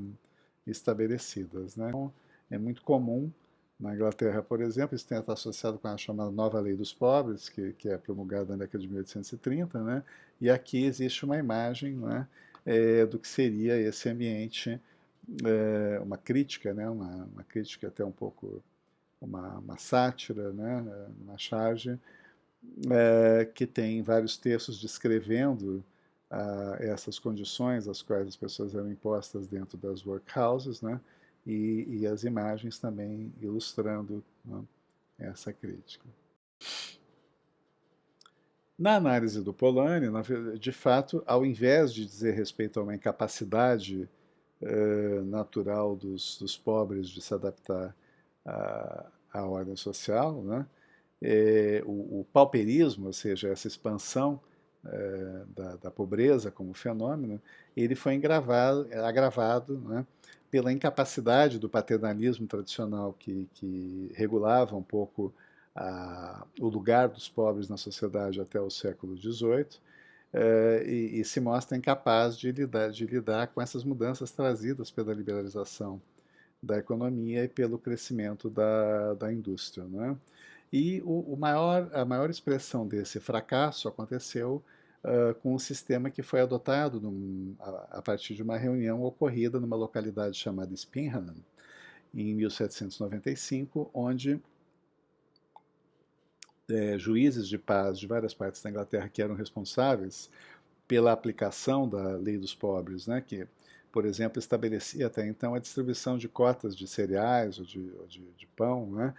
estabelecidas, né? Então, é muito comum na Inglaterra, por exemplo, isso tem estar associado com a chamada Nova Lei dos Pobres, que é promulgada na década de 1830, né? E aqui existe uma imagem, né, do que seria esse ambiente, uma crítica, né, uma crítica até um pouco, uma sátira, né, uma charge, que tem vários textos descrevendo essas condições às quais as pessoas eram impostas dentro das workhouses, né? E as imagens também ilustrando, né, essa crítica. Na análise do Polanyi, de fato, ao invés de dizer respeito a uma incapacidade natural dos pobres de se adaptar à ordem social, né, o pauperismo, ou seja, essa expansão da pobreza como fenômeno, ele foi agravado, né, pela incapacidade do paternalismo tradicional que regulava um pouco o lugar dos pobres na sociedade até o século XVIII, e se mostra incapaz de lidar com essas mudanças trazidas pela liberalização da economia e pelo crescimento da indústria, né? E a maior expressão desse fracasso aconteceu com o sistema que foi adotado a partir de uma reunião ocorrida numa localidade chamada Spinham, em 1795, onde juízes de paz de várias partes da Inglaterra que eram responsáveis pela aplicação da lei dos pobres, né, que, por exemplo, estabelecia até então a distribuição de cotas de cereais ou de pão, né,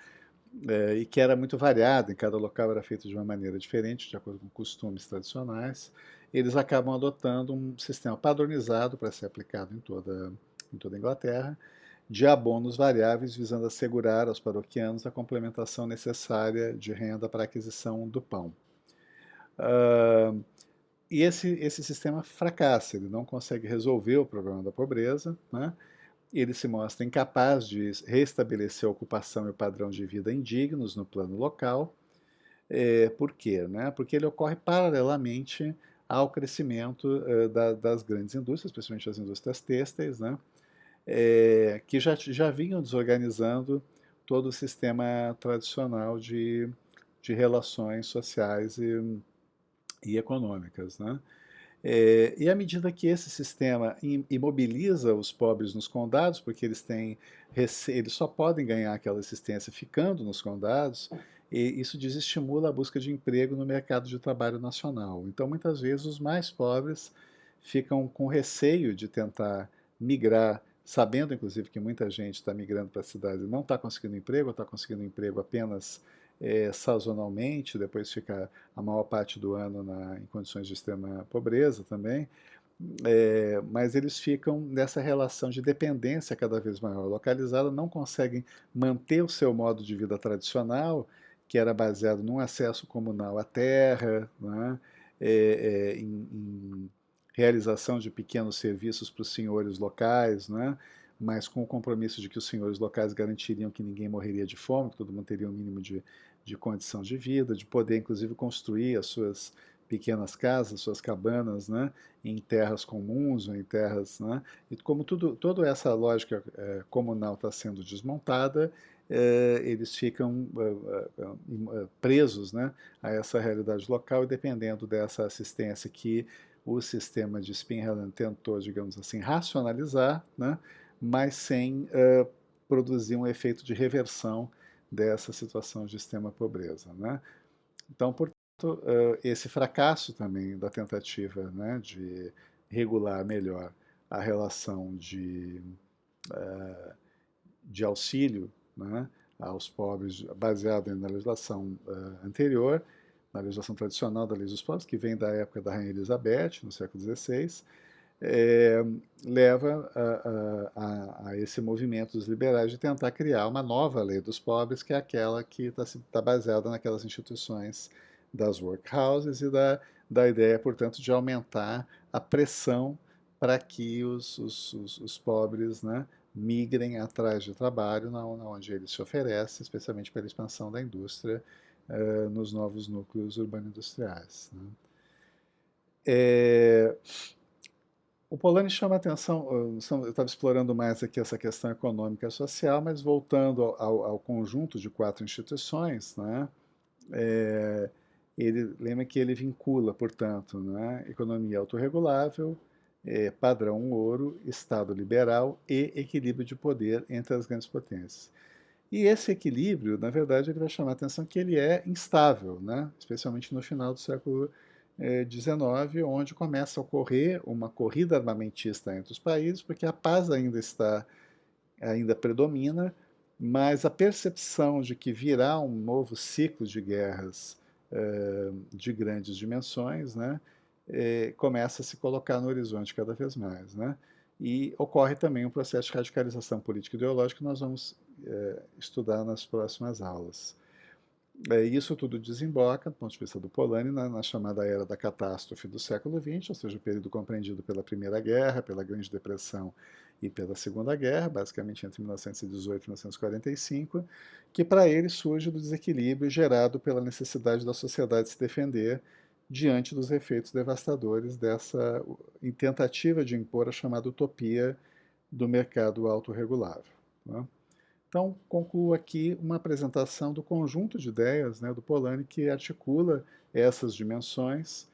e que era muito variado, em cada local era feito de uma maneira diferente, de acordo com costumes tradicionais. Eles acabam adotando um sistema padronizado para ser aplicado em toda a Inglaterra, de abonos variáveis visando assegurar aos paroquianos a complementação necessária de renda para a aquisição do pão. E esse sistema fracassa, ele não consegue resolver o problema da pobreza, né? Ele se mostra incapaz de restabelecer a ocupação e o padrão de vida indignos no plano local. Por quê? Né? Porque ele ocorre paralelamente ao crescimento das grandes indústrias, especialmente as indústrias têxteis, né? Que já vinham desorganizando todo o sistema tradicional de relações sociais e econômicas, né? E à medida que esse sistema imobiliza os pobres nos condados, porque eles só podem ganhar aquela assistência ficando nos condados, e isso desestimula a busca de emprego no mercado de trabalho nacional. Então, muitas vezes, os mais pobres ficam com receio de tentar migrar, sabendo, inclusive, que muita gente está migrando para a cidade e não está conseguindo emprego, ou está conseguindo emprego apenas sazonalmente, depois fica a maior parte do ano em condições de extrema pobreza também, mas eles ficam nessa relação de dependência cada vez maior localizada, não conseguem manter o seu modo de vida tradicional, que era baseado num acesso comunal à terra, né, em realização de pequenos serviços para os senhores locais, né, mas com o compromisso de que os senhores locais garantiriam que ninguém morreria de fome, que todo mundo teria um mínimo de condição de vida, de poder inclusive construir as suas pequenas casas, suas cabanas, né, em terras comuns ou em terras, né, e como toda essa lógica comunal está sendo desmontada, eles ficam presos, né, a essa realidade local e dependendo dessa assistência que o sistema de Spinrad tentou, digamos assim, racionalizar, né, mas sem produzir um efeito de reversão dessa situação de extrema pobreza, né? Então, portanto, esse fracasso também da tentativa, né, de regular melhor a relação de auxílio, né, aos pobres, baseado na legislação anterior, na legislação tradicional da Lei dos Pobres, que vem da época da Rainha Elizabeth, no século XVI, é, leva a esse movimento dos liberais de tentar criar uma nova lei dos pobres, que é aquela que está baseada naquelas instituições das workhouses e da ideia, portanto, de aumentar a pressão para que os pobres, né, migrem atrás de trabalho onde eles se oferecem, especialmente pela expansão da indústria nos novos núcleos urbano-industriais. Né? É, o Polanyi chama a atenção, eu estava explorando mais aqui essa questão econômica e social, mas voltando ao conjunto de quatro instituições, né, é, ele lembra que ele vincula, portanto, né, economia autorregulável, padrão ouro, Estado liberal e equilíbrio de poder entre as grandes potências. E esse equilíbrio, na verdade, ele vai chamar a atenção que ele é instável, né? Especialmente no final do século XIX, onde começa a ocorrer uma corrida armamentista entre os países, porque a paz ainda predomina, mas a percepção de que virá um novo ciclo de guerras de grandes dimensões, né, começa a se colocar no horizonte cada vez mais, né? E ocorre também um processo de radicalização política e ideológica que nós vamos estudar nas próximas aulas. Isso tudo desemboca, do ponto de vista do Polanyi, na chamada Era da Catástrofe do século XX, ou seja, o período compreendido pela Primeira Guerra, pela Grande Depressão e pela Segunda Guerra, basicamente entre 1918 e 1945, que para ele surge do desequilíbrio gerado pela necessidade da sociedade se defender diante dos efeitos devastadores dessa tentativa de impor a chamada utopia do mercado autorregulável. Né? Então, concluo aqui uma apresentação do conjunto de ideias, né, do Polanyi que articula essas dimensões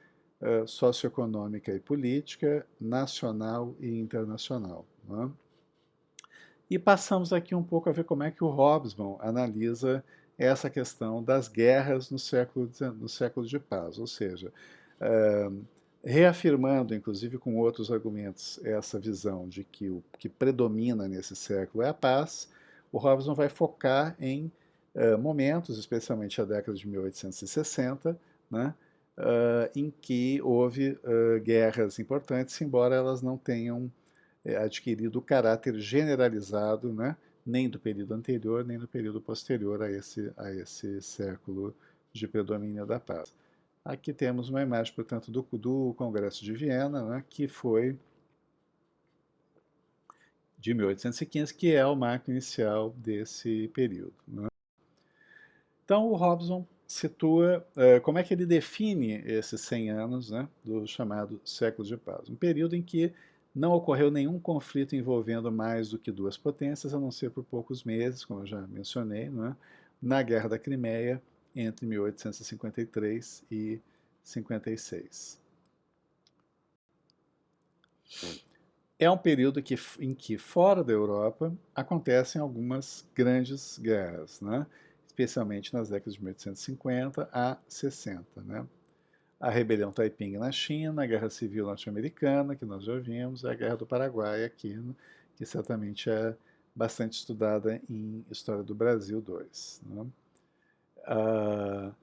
socioeconômica e política, nacional e internacional. Né? E passamos aqui um pouco a ver como é que o Hobsbawm analisa essa questão das guerras no século de paz, ou seja, uh, reafirmando, inclusive com outros argumentos, essa visão de que o que predomina nesse século é a paz, o Hobsbawm vai focar em momentos, especialmente a década de 1860, né, em que houve guerras importantes, embora elas não tenham adquirido o caráter generalizado, né, nem do período anterior, nem do período posterior a esse século de predomínio da paz. Aqui temos uma imagem, portanto, do Congresso de Viena, né, que foi de 1815, que é o marco inicial desse período. Né? Então, o Hobsbawm situa como é que ele define esses 100 anos, né, do chamado século de paz. Um período em que não ocorreu nenhum conflito envolvendo mais do que duas potências, a não ser por poucos meses, como eu já mencionei, né, na Guerra da Crimeia, entre 1853 e 56. É um período em que, fora da Europa, acontecem algumas grandes guerras, né? Especialmente nas décadas de 1850 a 60. Né? A rebelião Taiping na China, a Guerra Civil Norte-Americana, que nós já vimos, a Guerra do Paraguai aqui, que certamente é bastante estudada em História do Brasil 2. Né? Uh,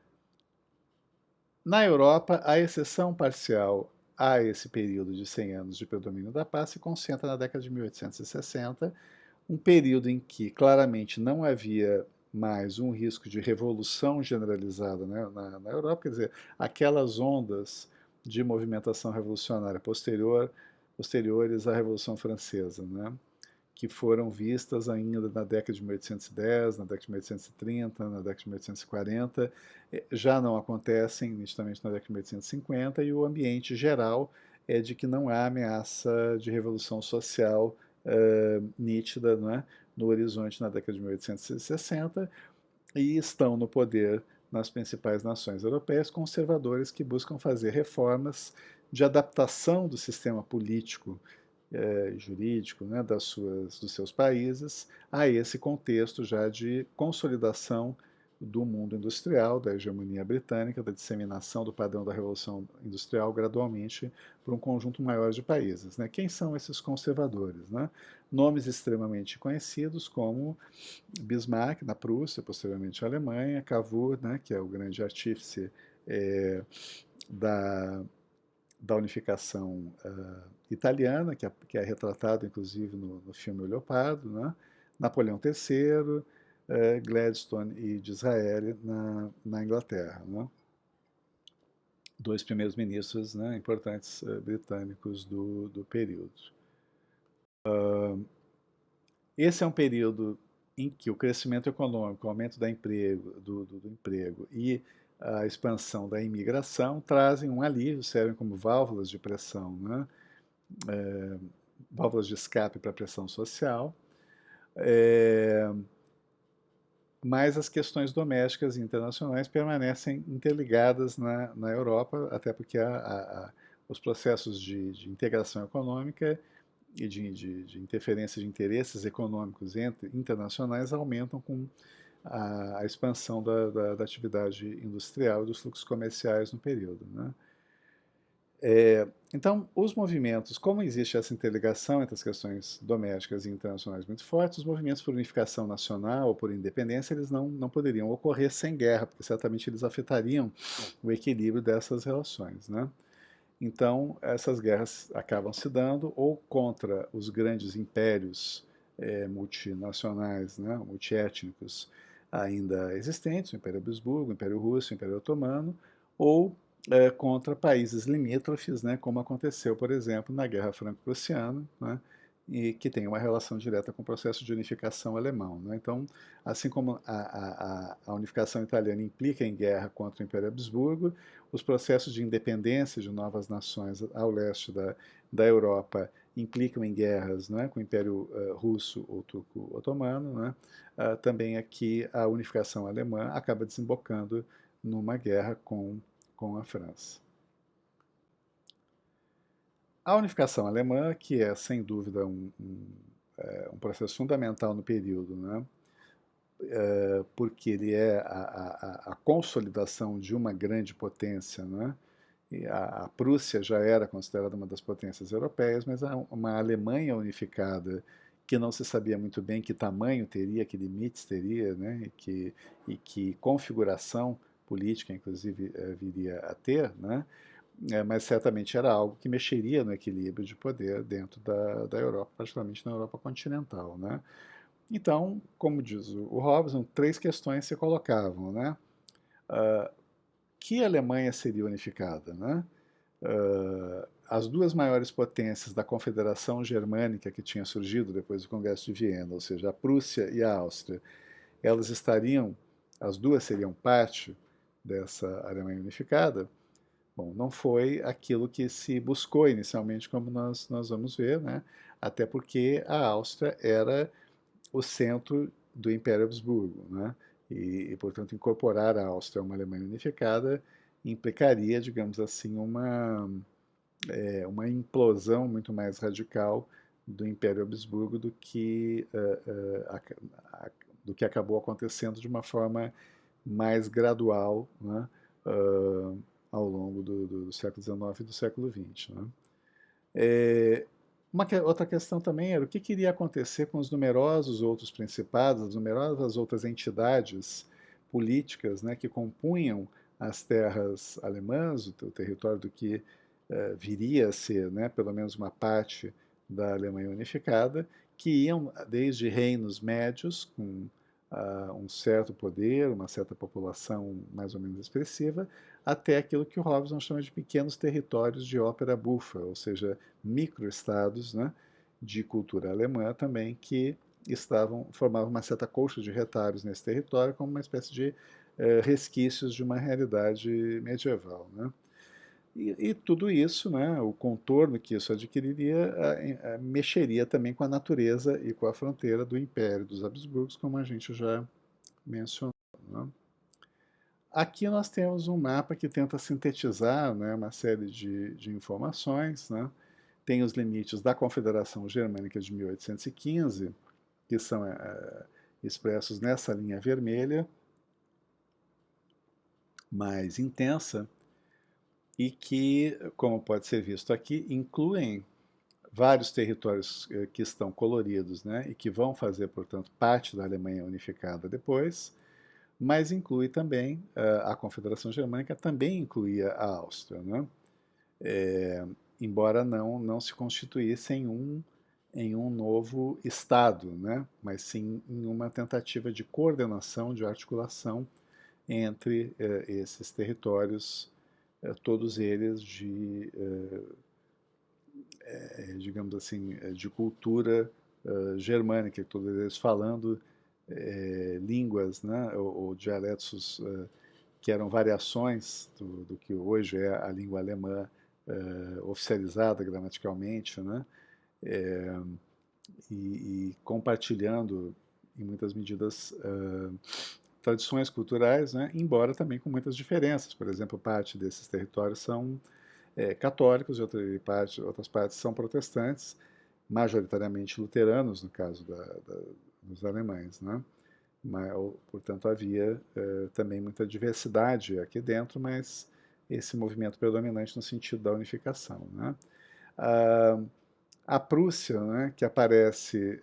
Na Europa, a exceção parcial a esse período de 100 anos de predomínio da paz se concentra na década de 1860, um período em que claramente não havia mais um risco de revolução generalizada, né, na Europa, quer dizer, aquelas ondas de movimentação revolucionária posteriores à Revolução Francesa, né, que foram vistas ainda na década de 1810, na década de 1830, na década de 1840, já não acontecem nitidamente na década de 1850, e o ambiente geral é de que não há ameaça de revolução social nítida, né, no horizonte na década de 1860, e estão no poder nas principais nações europeias conservadores que buscam fazer reformas de adaptação do sistema político jurídico, né, dos seus países a esse contexto já de consolidação do mundo industrial, da hegemonia britânica, da disseminação do padrão da Revolução Industrial gradualmente para um conjunto maior de países. Né? Quem são esses conservadores? Né? Nomes extremamente conhecidos como Bismarck, na Prússia, posteriormente a Alemanha, Cavour, né, que é o grande artífice da da unificação italiana, que é retratado inclusive no filme O Leopardo, né? Napoleão III, Gladstone e Disraeli na Inglaterra. Né? Dois primeiros ministros, né, importantes britânicos do período. Esse é um período em que o crescimento econômico, o aumento do emprego e a expansão da imigração trazem um alívio, servem como válvulas de pressão, né? Válvulas de escape para a pressão social, mas as questões domésticas e internacionais permanecem interligadas na Europa, até porque os processos de integração econômica e de interferência de interesses econômicos internacionais aumentam com a expansão da atividade industrial e dos fluxos comerciais no período. Né? Então, os movimentos, como existe essa interligação entre as questões domésticas e internacionais muito fortes, os movimentos por unificação nacional ou por independência, eles não poderiam ocorrer sem guerra, porque certamente eles afetariam o equilíbrio dessas relações. Né? Então, essas guerras acabam se dando ou contra os grandes impérios multinacionais, né, multiétnicos ainda existentes, o Império Habsburgo, o Império Russo, o Império Otomano, ou contra países limítrofes, né, como aconteceu, por exemplo, na Guerra Franco-Prussiana, né, e que tem uma relação direta com o processo de unificação alemão. Né? Então, assim como a unificação italiana implica em guerra contra o Império Habsburgo, os processos de independência de novas nações ao leste da Europa implicam em guerras, né, com o Império Russo ou Turco-Otomano. Né? Também aqui a unificação alemã acaba desembocando numa guerra com a França. A unificação alemã, que é sem dúvida um processo fundamental no período, né? Porque ele é a consolidação de uma grande potência, né? E a Prússia já era considerada uma das potências europeias, mas uma Alemanha unificada que não se sabia muito bem que tamanho teria, que limites teria, né? E que configuração política, inclusive, viria a ter, né? Mas certamente era algo que mexeria no equilíbrio de poder dentro da Europa, particularmente na Europa continental. Né? Então, como diz o Robson, três questões se colocavam. Né? Que Alemanha seria unificada? Né? As duas maiores potências da Confederação Germânica que tinha surgido depois do Congresso de Viena, ou seja, a Prússia e a Áustria, elas estariam, as duas seriam parte dessa Alemanha unificada? Bom, não foi aquilo que se buscou inicialmente, como nós vamos ver, né? Até porque a Áustria era o centro do Império Habsburgo, né? E, portanto, incorporar a Áustria a uma Alemanha unificada implicaria, digamos assim, uma implosão muito mais radical do Império Habsburgo do que acabou acontecendo de uma forma mais gradual, né, uh, ao longo do século XIX e do século XX. Né. É, outra questão também era o que iria acontecer com os numerosos outros principados, as numerosas outras entidades políticas, né, que compunham as terras alemãs, o território do que viria a ser, né, pelo menos uma parte da Alemanha unificada, que iam desde reinos médios, com um certo poder, uma certa população mais ou menos expressiva, até aquilo que o Robson chama de pequenos territórios de ópera bufa, ou seja, microestados, né, de cultura alemã também, que formavam uma certa colcha de retalhos nesse território, como uma espécie de resquícios de uma realidade medieval. Né. E tudo isso, né, o contorno que isso adquiriria, mexeria também com a natureza e com a fronteira do Império dos Habsburgos, como a gente já mencionou. Né. Aqui nós temos um mapa que tenta sintetizar, né, uma série de informações. Né. Tem os limites da Confederação Germânica de 1815, que são expressos nessa linha vermelha mais intensa, e que, como pode ser visto aqui, incluem vários territórios que estão coloridos, né, e que vão fazer, portanto, parte da Alemanha unificada depois, mas inclui também a Confederação Germânica, também incluía a Áustria, né, embora não se constituísse em um novo Estado, né, mas sim em uma tentativa de coordenação, de articulação entre esses territórios, todos eles digamos assim, de cultura germânica, todos eles falando línguas, né, ou dialetos que eram variações do que hoje é a língua alemã oficializada gramaticalmente, né, é, e compartilhando, em muitas medidas, tradições culturais, né, embora também com muitas diferenças. Por exemplo, parte desses territórios são católicos e outras partes são protestantes, majoritariamente luteranos, no caso dos alemães. Né? Mas, portanto, havia também muita diversidade aqui dentro, mas esse movimento predominante no sentido da unificação. Né? A Prússia, né, que aparece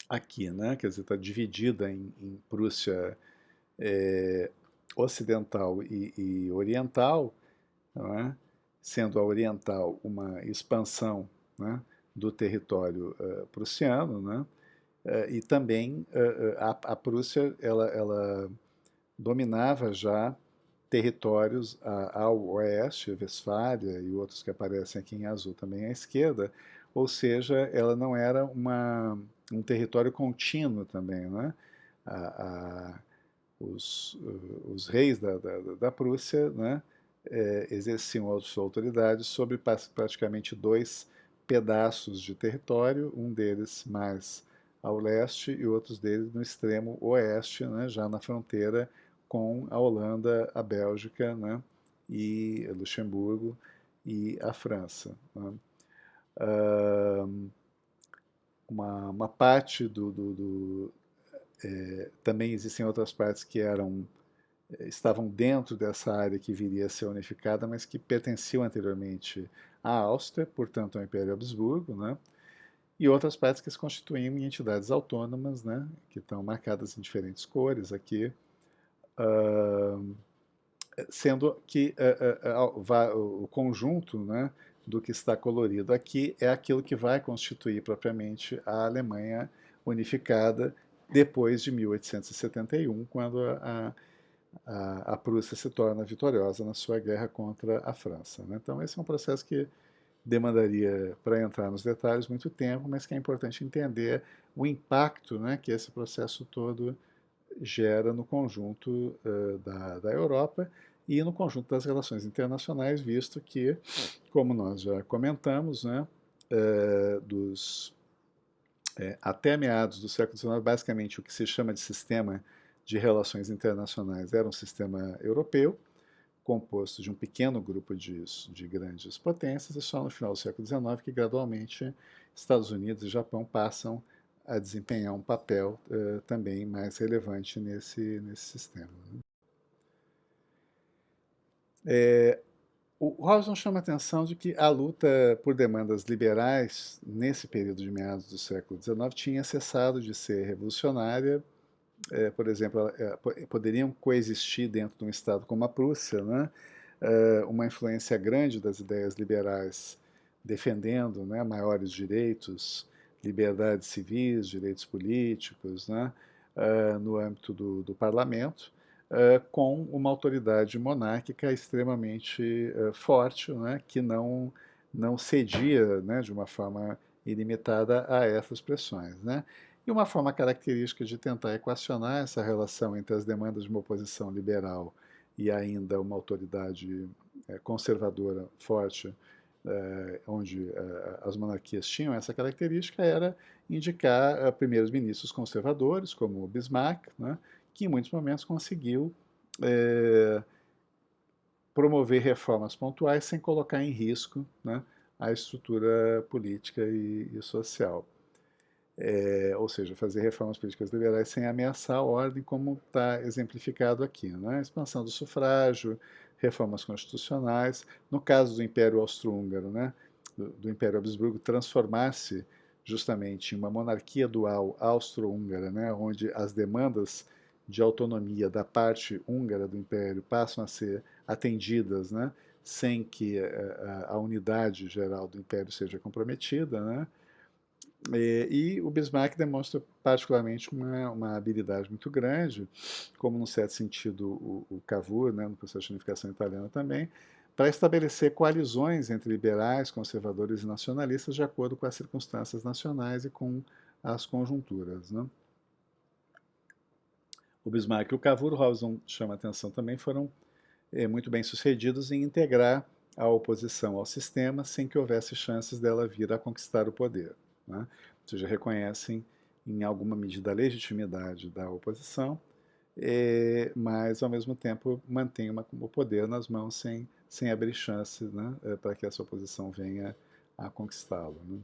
aqui, né, quer dizer, está dividida em Prússia ocidental e oriental, não é? Sendo a oriental uma expansão, né, do território prussiano, né, e também a Prússia ela dominava já territórios ao oeste, Westfália e outros que aparecem aqui em azul também à esquerda, ou seja, ela não era um território contínuo também. Né? A, a, os reis da Prússia, né, exerciam a sua autoridade sobre praticamente dois pedaços de território, um deles mais ao leste e outros deles no extremo oeste, né, já na fronteira com a Holanda, a Bélgica, né, e Luxemburgo e a França. Né. Uma parte também existem outras partes que estavam dentro dessa área que viria a ser unificada, mas que pertenciam anteriormente à Áustria, portanto ao Império Habsburgo, né? E outras partes que se constituíam em entidades autônomas, né? Que estão marcadas em diferentes cores aqui, sendo que o conjunto, né, do que está colorido aqui é aquilo que vai constituir propriamente a Alemanha unificada depois de 1871, quando a Prússia se torna vitoriosa na sua guerra contra a França. Né? Então, esse é um processo que demandaria, para entrar nos detalhes, muito tempo, mas que é importante entender o impacto, né, que esse processo todo gera no conjunto da Europa e no conjunto das relações internacionais, visto que, como nós já comentamos, né, até meados do século XIX, basicamente o que se chama de sistema de relações internacionais era um sistema europeu, composto de um pequeno grupo de grandes potências, e só no final do século XIX que gradualmente Estados Unidos e Japão passam a desempenhar um papel também mais relevante nesse sistema. O Robson chama a atenção de que a luta por demandas liberais, nesse período de meados do século XIX, tinha cessado de ser revolucionária. Por exemplo, poderiam coexistir dentro de um Estado como a Prússia, né? Uma influência grande das ideias liberais defendendo, né, maiores direitos, liberdades civis, direitos políticos, né, no âmbito do parlamento, com uma autoridade monárquica extremamente forte, né, que não cedia, né, de uma forma ilimitada a essas pressões, né. E uma forma característica de tentar equacionar essa relação entre as demandas de uma oposição liberal e ainda uma autoridade conservadora forte, onde as monarquias tinham essa característica, era indicar primeiros ministros conservadores, como Bismarck, né, que em muitos momentos conseguiu promover reformas pontuais sem colocar em risco, né, a estrutura política e social. Ou seja, fazer reformas políticas liberais sem ameaçar a ordem, como está exemplificado aqui, né? Expansão do sufrágio, reformas constitucionais. No caso do Império Austro-Húngaro, né, do Império Habsburgo, transformar-se justamente em uma monarquia dual austro-húngara, né, onde as demandas de autonomia da parte húngara do Império passam a ser atendidas, né, sem que a unidade geral do Império seja comprometida, né? E o Bismarck demonstra particularmente uma habilidade muito grande, como, num certo sentido, o Cavour, né, no processo de unificação italiana também, para estabelecer coalizões entre liberais, conservadores e nacionalistas de acordo com as circunstâncias nacionais e com as conjunturas, né? O Bismarck e o Cavour, Robson chama a atenção também, foram muito bem sucedidos em integrar a oposição ao sistema sem que houvesse chances dela vir a conquistar o poder, né? Ou seja, reconhecem em alguma medida a legitimidade da oposição, mas ao mesmo tempo mantém o poder nas mãos sem abrir chances, né, para que essa oposição venha a conquistá-lo, né?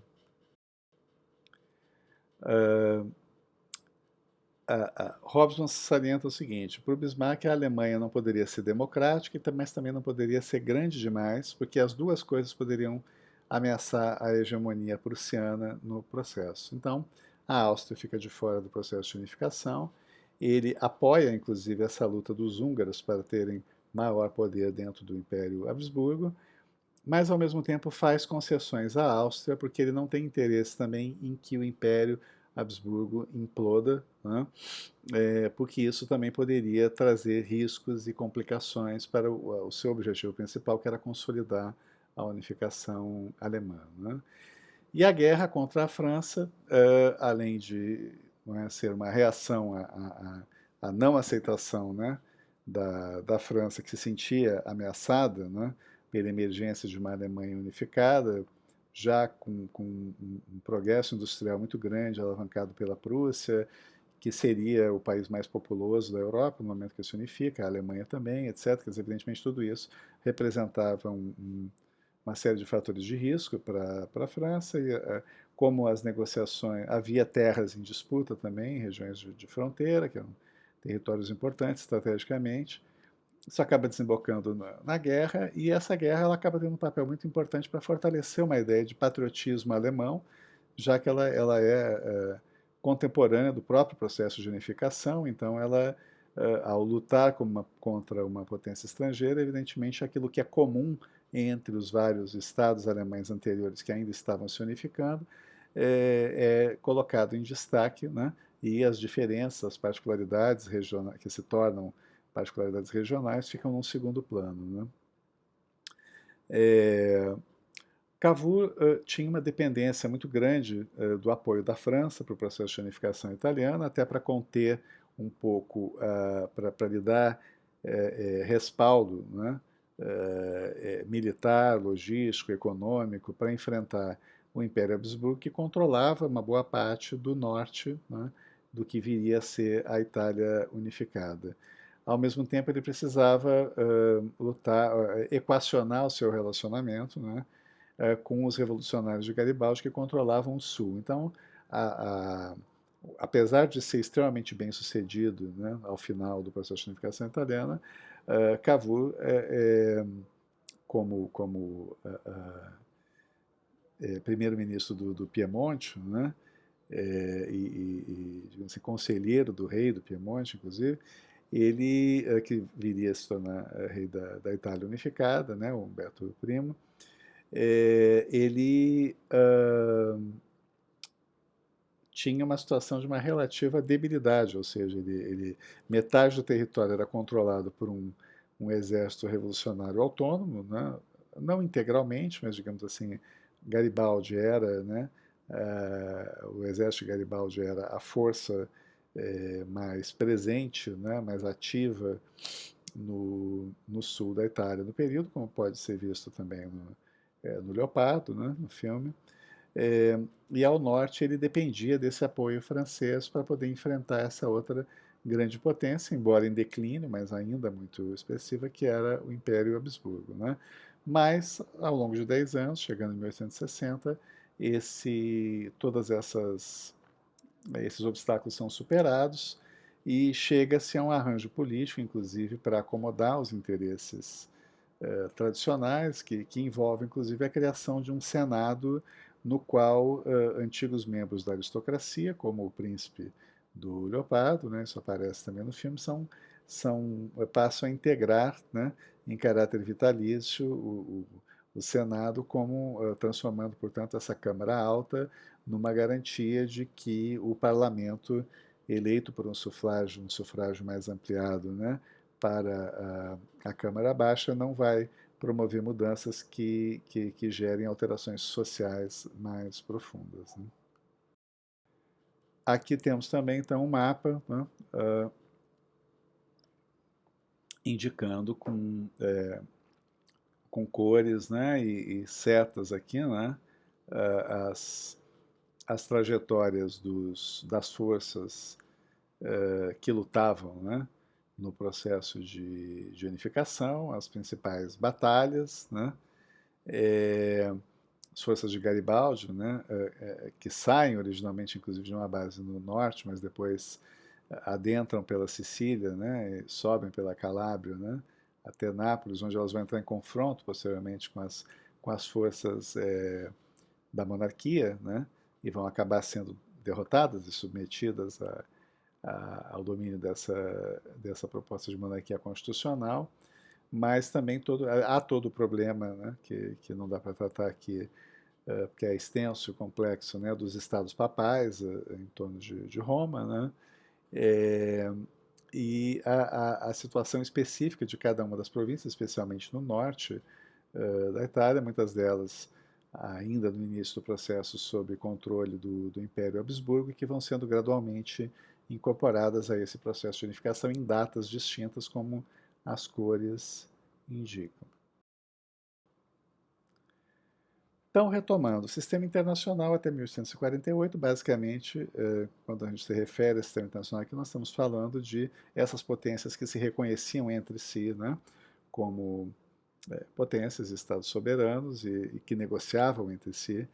Robson salienta o seguinte: para o Bismarck, a Alemanha não poderia ser democrática, mas também não poderia ser grande demais, porque as duas coisas poderiam ameaçar a hegemonia prussiana no processo. Então, a Áustria fica de fora do processo de unificação. Ele apoia, inclusive, essa luta dos húngaros para terem maior poder dentro do Império Habsburgo, mas ao mesmo tempo faz concessões à Áustria, porque ele não tem interesse também em que o Império Habsburgo imploda, né? Porque isso também poderia trazer riscos e complicações para o seu objetivo principal, que era consolidar a unificação alemã, né? E a guerra contra a França, além de, não é, ser uma reação à não aceitação, né, da França, que se sentia ameaçada, né, pela emergência de uma Alemanha unificada, já com um progresso industrial muito grande, alavancado pela Prússia, que seria o país mais populoso da Europa no momento que se unifica, a Alemanha também, etc. Quer dizer, evidentemente, tudo isso representava uma série de fatores de risco para a França, e como as negociações, havia terras em disputa também, regiões de fronteira, que eram territórios importantes estrategicamente. Isso acaba desembocando na guerra, e essa guerra ela acaba tendo um papel muito importante para fortalecer uma ideia de patriotismo alemão, já que ela é contemporânea do próprio processo de unificação. Então ela, ao lutar contra uma potência estrangeira, evidentemente aquilo que é comum entre os vários estados alemães anteriores que ainda estavam se unificando é colocado em destaque, né? E as diferenças, as particularidades regionais, que se tornam particularidades regionais, ficam num segundo plano, né? Cavour tinha uma dependência muito grande do apoio da França para o processo de unificação italiana, até para conter um pouco, para lhe dar respaldo, né, militar, logístico, econômico, para enfrentar o Império Habsburgo, que controlava uma boa parte do norte, né, do que viria a ser a Itália unificada. ao mesmo tempo ele precisava lutar, equacionar o seu relacionamento, né, com os revolucionários de Garibaldi que controlavam o Sul. Então, a, a, apesar de ser extremamente bem sucedido, né, ao final do processo de unificação italiana, Cavour, como primeiro-ministro do Piemonte, né, digamos assim, conselheiro do rei do Piemonte, inclusive, ele, que viria a se tornar rei da Itália unificada, né, o Humberto I, ele tinha uma situação de uma relativa debilidade, ou seja, metade do território era controlado por um exército revolucionário autônomo, né, não integralmente, mas digamos assim, Garibaldi era, né, o exército de Garibaldi era a força mais presente, né, mais ativa no sul da Itália no período, como pode ser visto também no Leopardo, né, no filme. É, e ao norte ele dependia desse apoio francês para poder enfrentar essa outra grande potência, embora em declínio, mas ainda muito expressiva, que era o Império Habsburgo, né? Mas, ao longo de 10 anos, chegando em 1860, todas esses obstáculos são superados e chega-se a um arranjo político, inclusive, para acomodar os interesses tradicionais, que envolve, inclusive, a criação de um Senado no qual antigos membros da aristocracia, como o príncipe do Leopardo, né, isso aparece também no filme, passam a integrar, né, em caráter vitalício, o Senado, como transformando, portanto, essa Câmara Alta numa garantia de que o parlamento, eleito por um sufrágio mais ampliado, né, para a Câmara Baixa, não vai promover mudanças que gerem alterações sociais mais profundas, né? Aqui temos também, então, um mapa, né, indicando com cores, né, e setas aqui, né, as, as trajetórias das forças que lutavam, né, no processo de unificação, as principais batalhas, né, as forças de Garibaldi, né, que saem originalmente, inclusive, de uma base no norte, mas depois adentram pela Sicília, né, e sobem pela Calábria, né, até Nápoles, onde elas vão entrar em confronto posteriormente com as forças da monarquia, né, e vão acabar sendo derrotadas e submetidas ao domínio dessa proposta de monarquia constitucional, mas também há todo o problema, né, que não dá para tratar aqui, porque é extenso e complexo, né, dos estados papais em torno de Roma, né, é, e a situação específica de cada uma das províncias, especialmente no norte da Itália, muitas delas ainda no início do processo sob controle do Império Habsburgo, e que vão sendo gradualmente incorporadas a esse processo de unificação em datas distintas, como as cores indicam. Então, retomando, o sistema internacional até 1848, basicamente, quando a gente se refere ao sistema internacional aqui, nós estamos falando de essas potências que se reconheciam entre si, né, como potências, estados soberanos e que negociavam entre si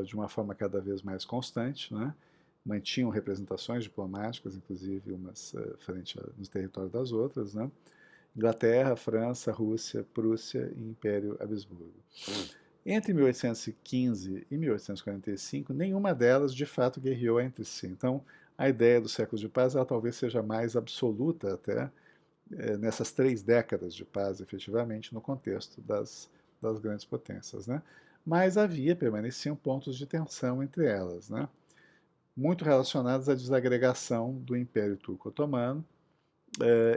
de uma forma cada vez mais constante, né, mantinham representações diplomáticas, inclusive umas frente no território das outras, né, Inglaterra, França, Rússia, Prússia e Império Habsburgo. Entre 1815 e 1845, nenhuma delas de fato guerreou entre si. Então, a ideia do século de paz ela talvez seja mais absoluta até nessas 3 décadas de paz, efetivamente, no contexto das grandes potências, né? Mas permaneciam pontos de tensão entre elas, né? Muito relacionados à desagregação do Império Turco-Otomano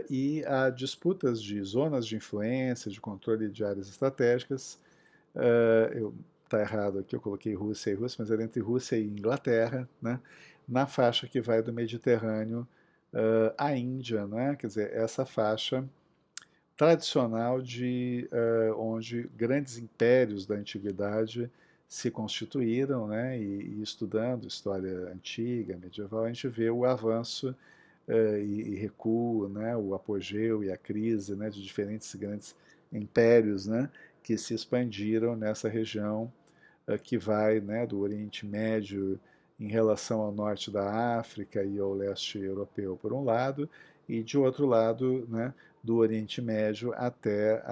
e a disputas de zonas de influência, de controle de áreas estratégicas. Está errado aqui, eu coloquei Rússia e Rússia, mas era entre Rússia e Inglaterra, né? Na faixa que vai do Mediterrâneo à Índia, né? Quer dizer, essa faixa tradicional onde grandes impérios da antiguidade se constituíram, né? E estudando história antiga, medieval, a gente vê o avanço e recuo, né, o apogeu e a crise, né, de diferentes grandes impérios, né, que se expandiram nessa região que vai, né, do Oriente Médio em relação ao norte da África e ao leste europeu, por um lado, e de outro lado, né, do Oriente Médio até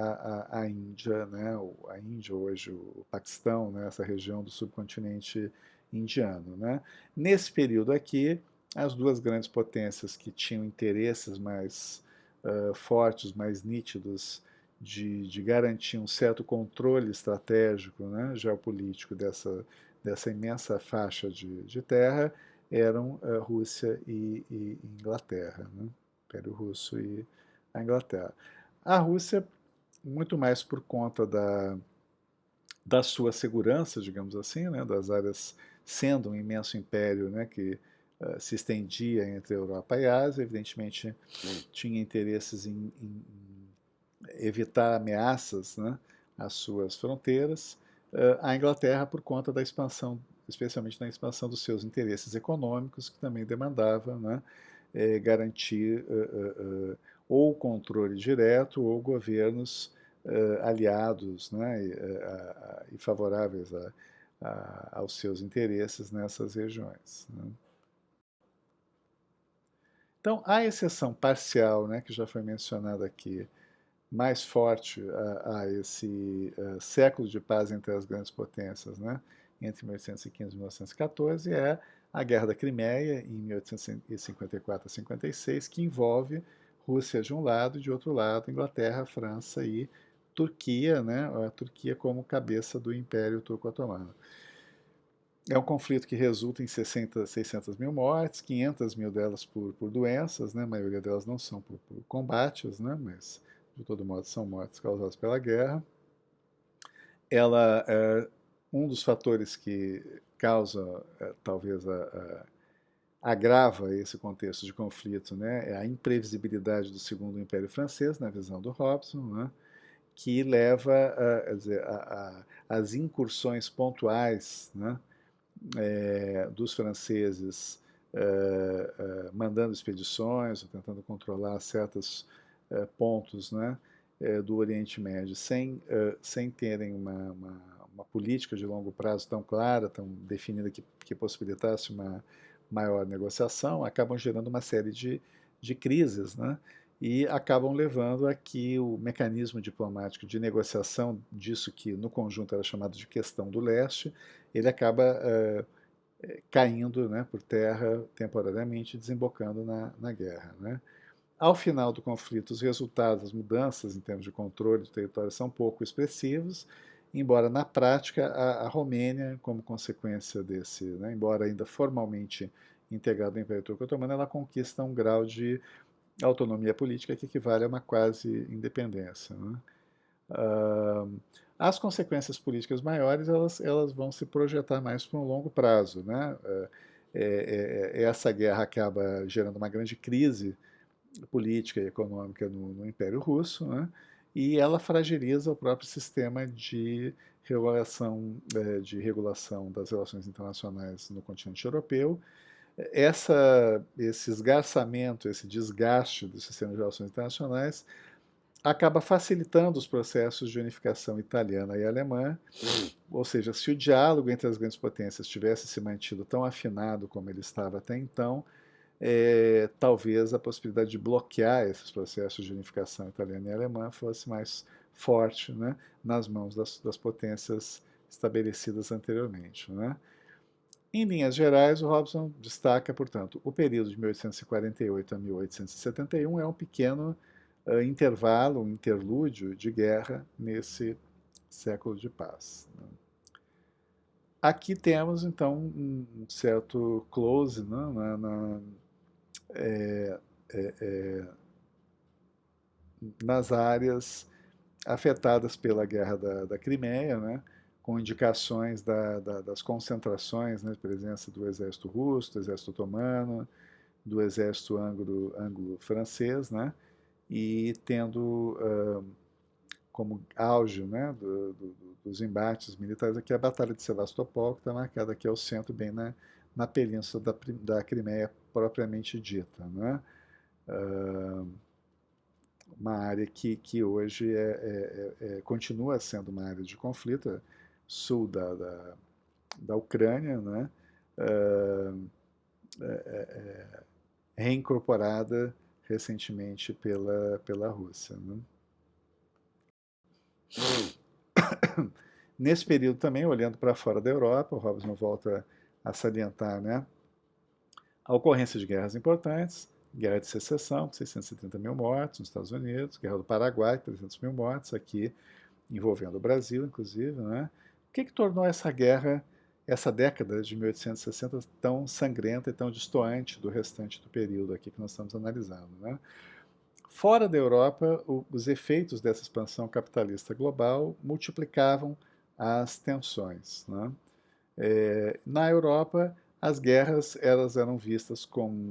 a Índia, né, a Índia hoje, o Paquistão, né, essa região do subcontinente indiano. Né. Nesse período aqui, as duas grandes potências que tinham interesses mais fortes, mais nítidos de garantir um certo controle estratégico, né, geopolítico dessa imensa faixa de terra eram a Rússia e Inglaterra, né, Império Russo e a Inglaterra. A Rússia, muito mais por conta da sua segurança, digamos assim, né, das áreas sendo um imenso império, né, que se estendia entre a Europa e a Ásia, evidentemente tinha interesses em evitar ameaças, né, às suas fronteiras. A Inglaterra, por conta da expansão, especialmente na expansão dos seus interesses econômicos, que também demandava, né, garantir ou controle direto ou governos aliados, né, e favoráveis aos seus interesses nessas regiões. Né. Então, a exceção parcial, né, que já foi mencionada aqui, mais forte a esse século de paz entre as grandes potências, né, entre 1815 e 1914, é a Guerra da Crimeia, em 1854 a 56, que envolve Rússia de um lado e de outro lado Inglaterra, França e Turquia, né, a Turquia como cabeça do Império Turco-Otomano. É um conflito que resulta em 600 mil mortes, 500 mil delas por doenças, né? A maioria delas não são por combates, né? Mas de todo modo são mortes causadas pela guerra. Ela é um dos fatores que causa, talvez, agrava esse contexto de conflito, né? É a imprevisibilidade do Segundo Império Francês, na visão do Hobson, né? Que leva as incursões pontuais, né? Dos franceses mandando expedições, ou tentando controlar certos pontos, né, do Oriente Médio, sem terem uma política de longo prazo tão clara, tão definida, que possibilitasse uma maior negociação, acabam gerando uma série de crises, né, e acabam levando a que o mecanismo diplomático de negociação disso que no conjunto era chamado de questão do leste, ele acaba caindo, né, por terra temporariamente, desembocando na guerra. Né. Ao final do conflito, os resultados, as mudanças em termos de controle do território são pouco expressivos, embora na prática a Romênia, como consequência desse, né, embora ainda formalmente integrada ao Império Turco-Otomano, ela conquista um grau de autonomia política que equivale a uma quase independência. Né. As consequências políticas maiores elas vão se projetar mais para um longo prazo. Né. Essa guerra acaba gerando uma grande crise política e econômica no Império Russo, né, e ela fragiliza o próprio sistema de regulação das relações internacionais no continente europeu. Esse esgarçamento, esse desgaste do sistema de relações internacionais acaba facilitando os processos de unificação italiana e alemã, ou seja, se o diálogo entre as grandes potências tivesse se mantido tão afinado como ele estava até então, talvez a possibilidade de bloquear esses processos de unificação italiana e alemã fosse mais forte, né, nas mãos das potências estabelecidas anteriormente. Né. Em linhas gerais, o Robson destaca, portanto, o período de 1848 a 1871 é um pequeno intervalo, um interlúdio de guerra nesse século de paz. Né. Aqui temos, então, um certo close, né, é, é, nas áreas afetadas pela Guerra da Crimeia, né, com indicações das concentrações, né, de presença do exército russo, do exército otomano, do exército anglo-francês, né, e tendo como auge, né, dos embates militares aqui a Batalha de Sebastopol, que está marcada aqui ao centro, bem na península da Crimeia propriamente dita. Né. uma área que hoje continua sendo uma área de conflito, sul da Ucrânia, né? Uh, reincorporada recentemente pela Rússia. Né? Nesse período também, olhando para fora da Europa, o Robson volta a salientar, né, a ocorrência de guerras importantes, Guerra de Secessão, com 630 mil mortos nos Estados Unidos, Guerra do Paraguai, 300 mil mortos, aqui envolvendo o Brasil, inclusive. Né? O que tornou essa guerra, essa década de 1860, tão sangrenta e tão destoante do restante do período aqui que nós estamos analisando? Né? Fora da Europa, os efeitos dessa expansão capitalista global multiplicavam as tensões. Né? Na Europa, as guerras elas eram vistas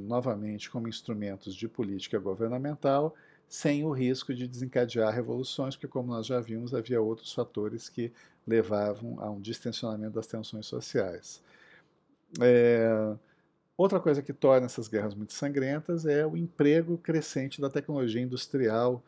novamente como instrumentos de política governamental, sem o risco de desencadear revoluções, porque, como nós já vimos, havia outros fatores que levavam a um distensionamento das tensões sociais. Outra coisa que torna essas guerras muito sangrentas é o emprego crescente da tecnologia industrial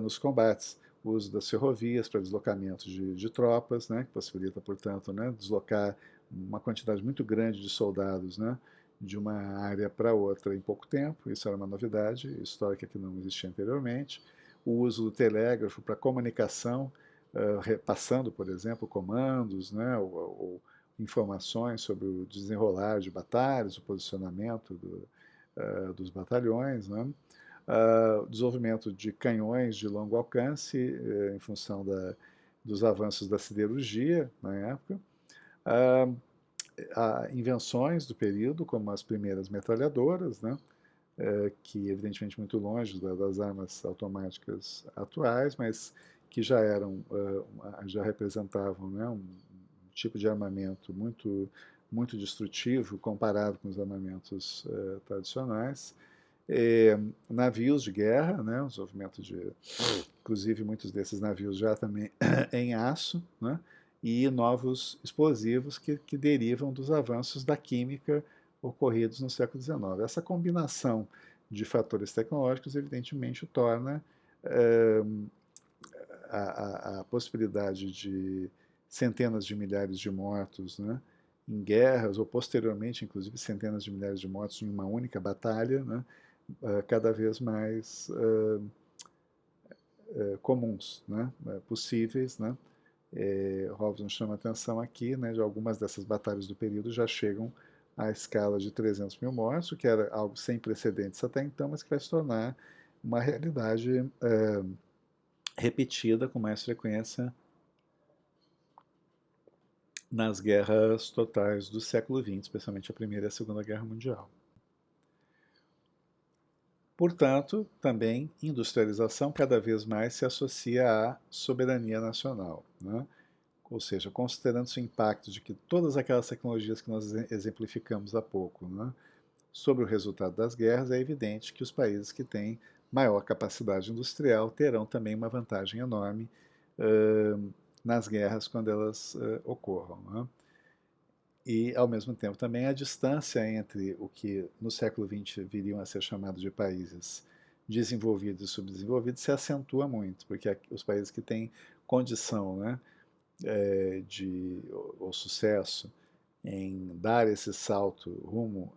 nos combates. O uso das ferrovias para deslocamento de tropas, né, que possibilita, portanto, né, deslocar uma quantidade muito grande de soldados, né, de uma área para outra em pouco tempo. Isso era uma novidade histórica que não existia anteriormente. O uso do telégrafo para comunicação, repassando, por exemplo, comandos, né, ou informações sobre o desenrolar de batalhas, o posicionamento dos batalhões, né? O desenvolvimento de canhões de longo alcance em função dos avanços da siderurgia na época, invenções do período, como as primeiras metralhadoras, né? Que evidentemente muito longe das armas automáticas atuais, mas que já representavam, né, um tipo de armamento muito destrutivo comparado com os armamentos tradicionais. Navios de guerra, né, o desenvolvimento inclusive muitos desses navios já também em aço, né, e novos explosivos que derivam dos avanços da química ocorridos no século XIX. Essa combinação de fatores tecnológicos, evidentemente, torna a possibilidade de centenas de milhares de mortos, né, em guerras, ou posteriormente, inclusive, centenas de milhares de mortos em uma única batalha, né, cada vez mais comuns, né, possíveis. Né. Robson chama atenção aqui, né, de algumas dessas batalhas do período já chegam à escala de 300 mil mortos, o que era algo sem precedentes até então, mas que vai se tornar uma realidade repetida com mais frequência nas guerras totais do século XX, especialmente a Primeira e a Segunda Guerra Mundial. Portanto, também industrialização cada vez mais se associa à soberania nacional, né? Ou seja, considerando-se o impacto de que todas aquelas tecnologias que nós exemplificamos há pouco, né, sobre o resultado das guerras, é evidente que os países que têm maior capacidade industrial terão também uma vantagem enorme nas guerras quando elas ocorram. Né? E, ao mesmo tempo, também a distância entre o que no século XX viriam a ser chamados de países desenvolvidos e subdesenvolvidos se acentua muito, porque os países que têm condição, né, ou sucesso em dar esse salto rumo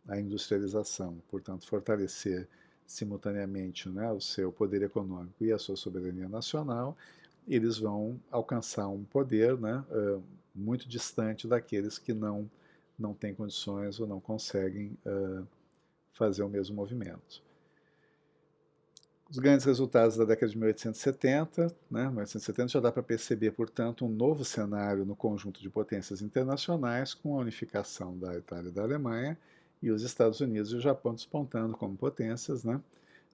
à industrialização, portanto, fortalecer simultaneamente, né, o seu poder econômico e a sua soberania nacional, eles vão alcançar um poder, né, muito distante daqueles que não têm condições ou não conseguem fazer o mesmo movimento. Os grandes resultados da década de 1870, né, 1870 já dá para perceber, portanto, um novo cenário no conjunto de potências internacionais, com a unificação da Itália e da Alemanha, e os Estados Unidos e o Japão despontando como potências. Né.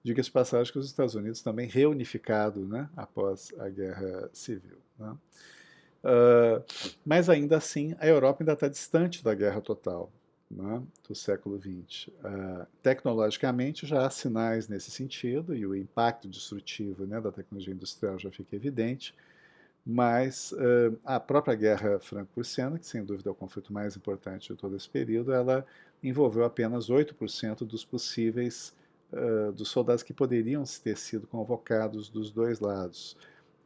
Diga-se de passagem que os Estados Unidos também reunificado, né, após a Guerra Civil. Né. Mas ainda assim, a Europa ainda está distante da guerra total, né, do século XX. Tecnologicamente já há sinais nesse sentido e o impacto destrutivo, né, da tecnologia industrial já fica evidente, mas a própria Guerra Franco-Prussiana, que sem dúvida é o conflito mais importante de todo esse período, ela envolveu apenas 8% dos possíveis dos soldados que poderiam ter sido convocados dos dois lados.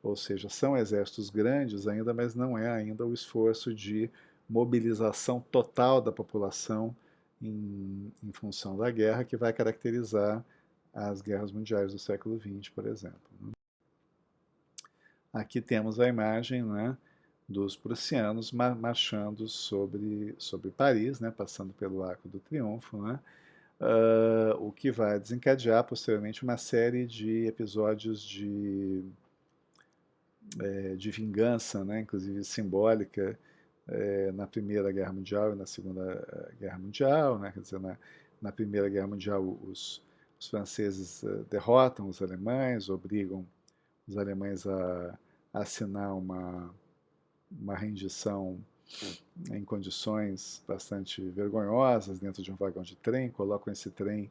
Ou seja, são exércitos grandes ainda, mas não é ainda o esforço de mobilização total da população em função da guerra que vai caracterizar as guerras mundiais do século XX, por exemplo. Aqui temos a imagem, né, dos prussianos marchando sobre Paris, né, passando pelo Arco do Triunfo, né, o que vai desencadear posteriormente uma série de episódios de vingança, né, inclusive simbólica, na Primeira Guerra Mundial e na Segunda Guerra Mundial. Né, quer dizer, na Primeira Guerra Mundial os franceses derrotam os alemães, obrigam os alemães a assinar uma rendição em condições bastante vergonhosas dentro de um vagão de trem, colocam esse trem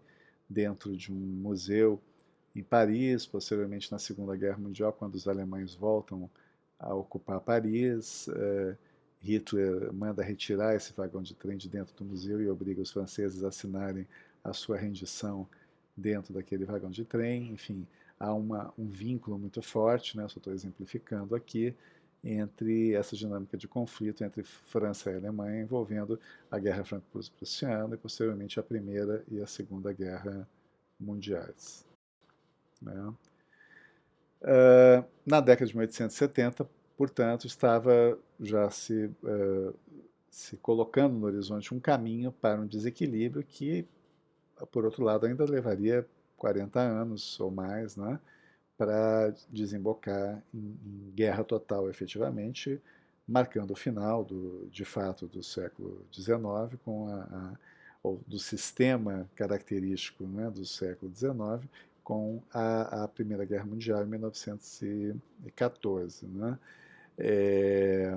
dentro de um museu em Paris. Posteriormente, na Segunda Guerra Mundial, quando os alemães voltam a ocupar Paris, Hitler manda retirar esse vagão de trem de dentro do museu e obriga os franceses a assinarem a sua rendição dentro daquele vagão de trem. Enfim, há um vínculo muito forte, né, só estou exemplificando aqui, entre essa dinâmica de conflito entre França e Alemanha, envolvendo a Guerra Franco-Prussiana e, posteriormente, a Primeira e a Segunda Guerra Mundiais. Né? Na década de 1870, portanto, estava já se colocando no horizonte um caminho para um desequilíbrio que, por outro lado, ainda levaria 40 anos ou mais, né, para desembocar em guerra total, efetivamente, marcando o final, de fato, do século XIX, ou do sistema característico, né, do século XIX, com a Primeira Guerra Mundial em 1914. Né? É,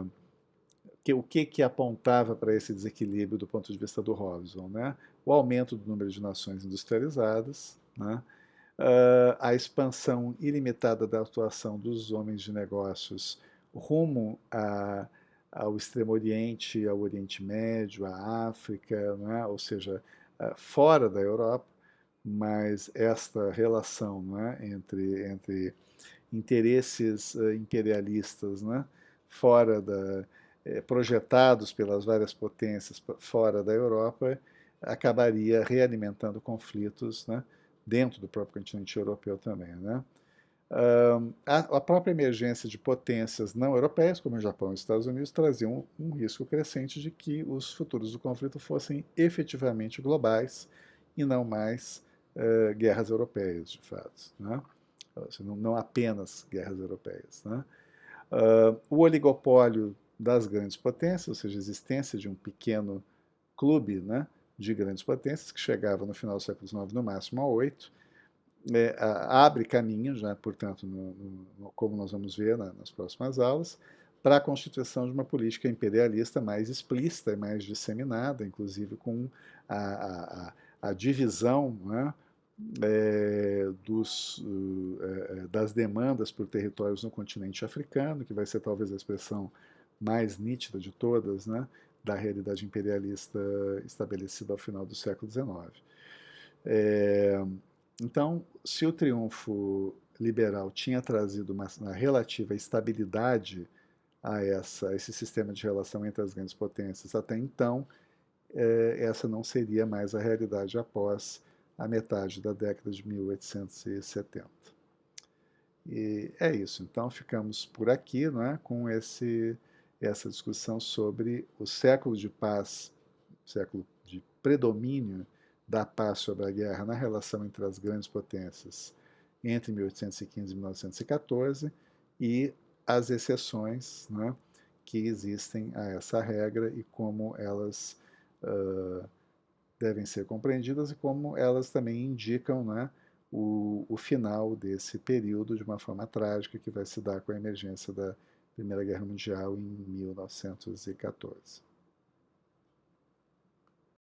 o que apontava para esse desequilíbrio do ponto de vista do Hobson? Né? O aumento do número de nações industrializadas, né? A expansão ilimitada da atuação dos homens de negócios rumo ao Extremo Oriente, ao Oriente Médio, à África, né? Ou seja, fora da Europa, mas esta relação, né, entre interesses imperialistas, né, fora projetados pelas várias potências fora da Europa, acabaria realimentando conflitos, né, dentro do próprio continente europeu também. Né? A própria emergência de potências não europeias, como o Japão e os Estados Unidos, traziam um risco crescente de que os futuros do conflito fossem efetivamente globais e não mais guerras europeias, de fato. Né? Não apenas guerras europeias. Né? O oligopólio das grandes potências, ou seja, a existência de um pequeno clube, né, de grandes potências, que chegava no final do século XIX no máximo a 8, abre caminho, já, portanto, como nós vamos ver nas próximas aulas, para a constituição de uma política imperialista mais explícita e mais disseminada, inclusive com a divisão, né, das demandas por territórios no continente africano, que vai ser talvez a expressão mais nítida de todas, né, da realidade imperialista estabelecida ao final do século XIX. Então, se o triunfo liberal tinha trazido uma relativa estabilidade a esse sistema de relação entre as grandes potências, até então, essa não seria mais a realidade após a metade da década de 1870. E é isso. Então, ficamos por aqui, não é, com essa discussão sobre o século de paz, século de predomínio da paz sobre a guerra na relação entre as grandes potências entre 1815 e 1914 e as exceções, né, que existem a essa regra e como elas devem ser compreendidas e como elas também indicam, né, o final desse período de uma forma trágica que vai se dar com a emergência da Primeira Guerra Mundial em 1914.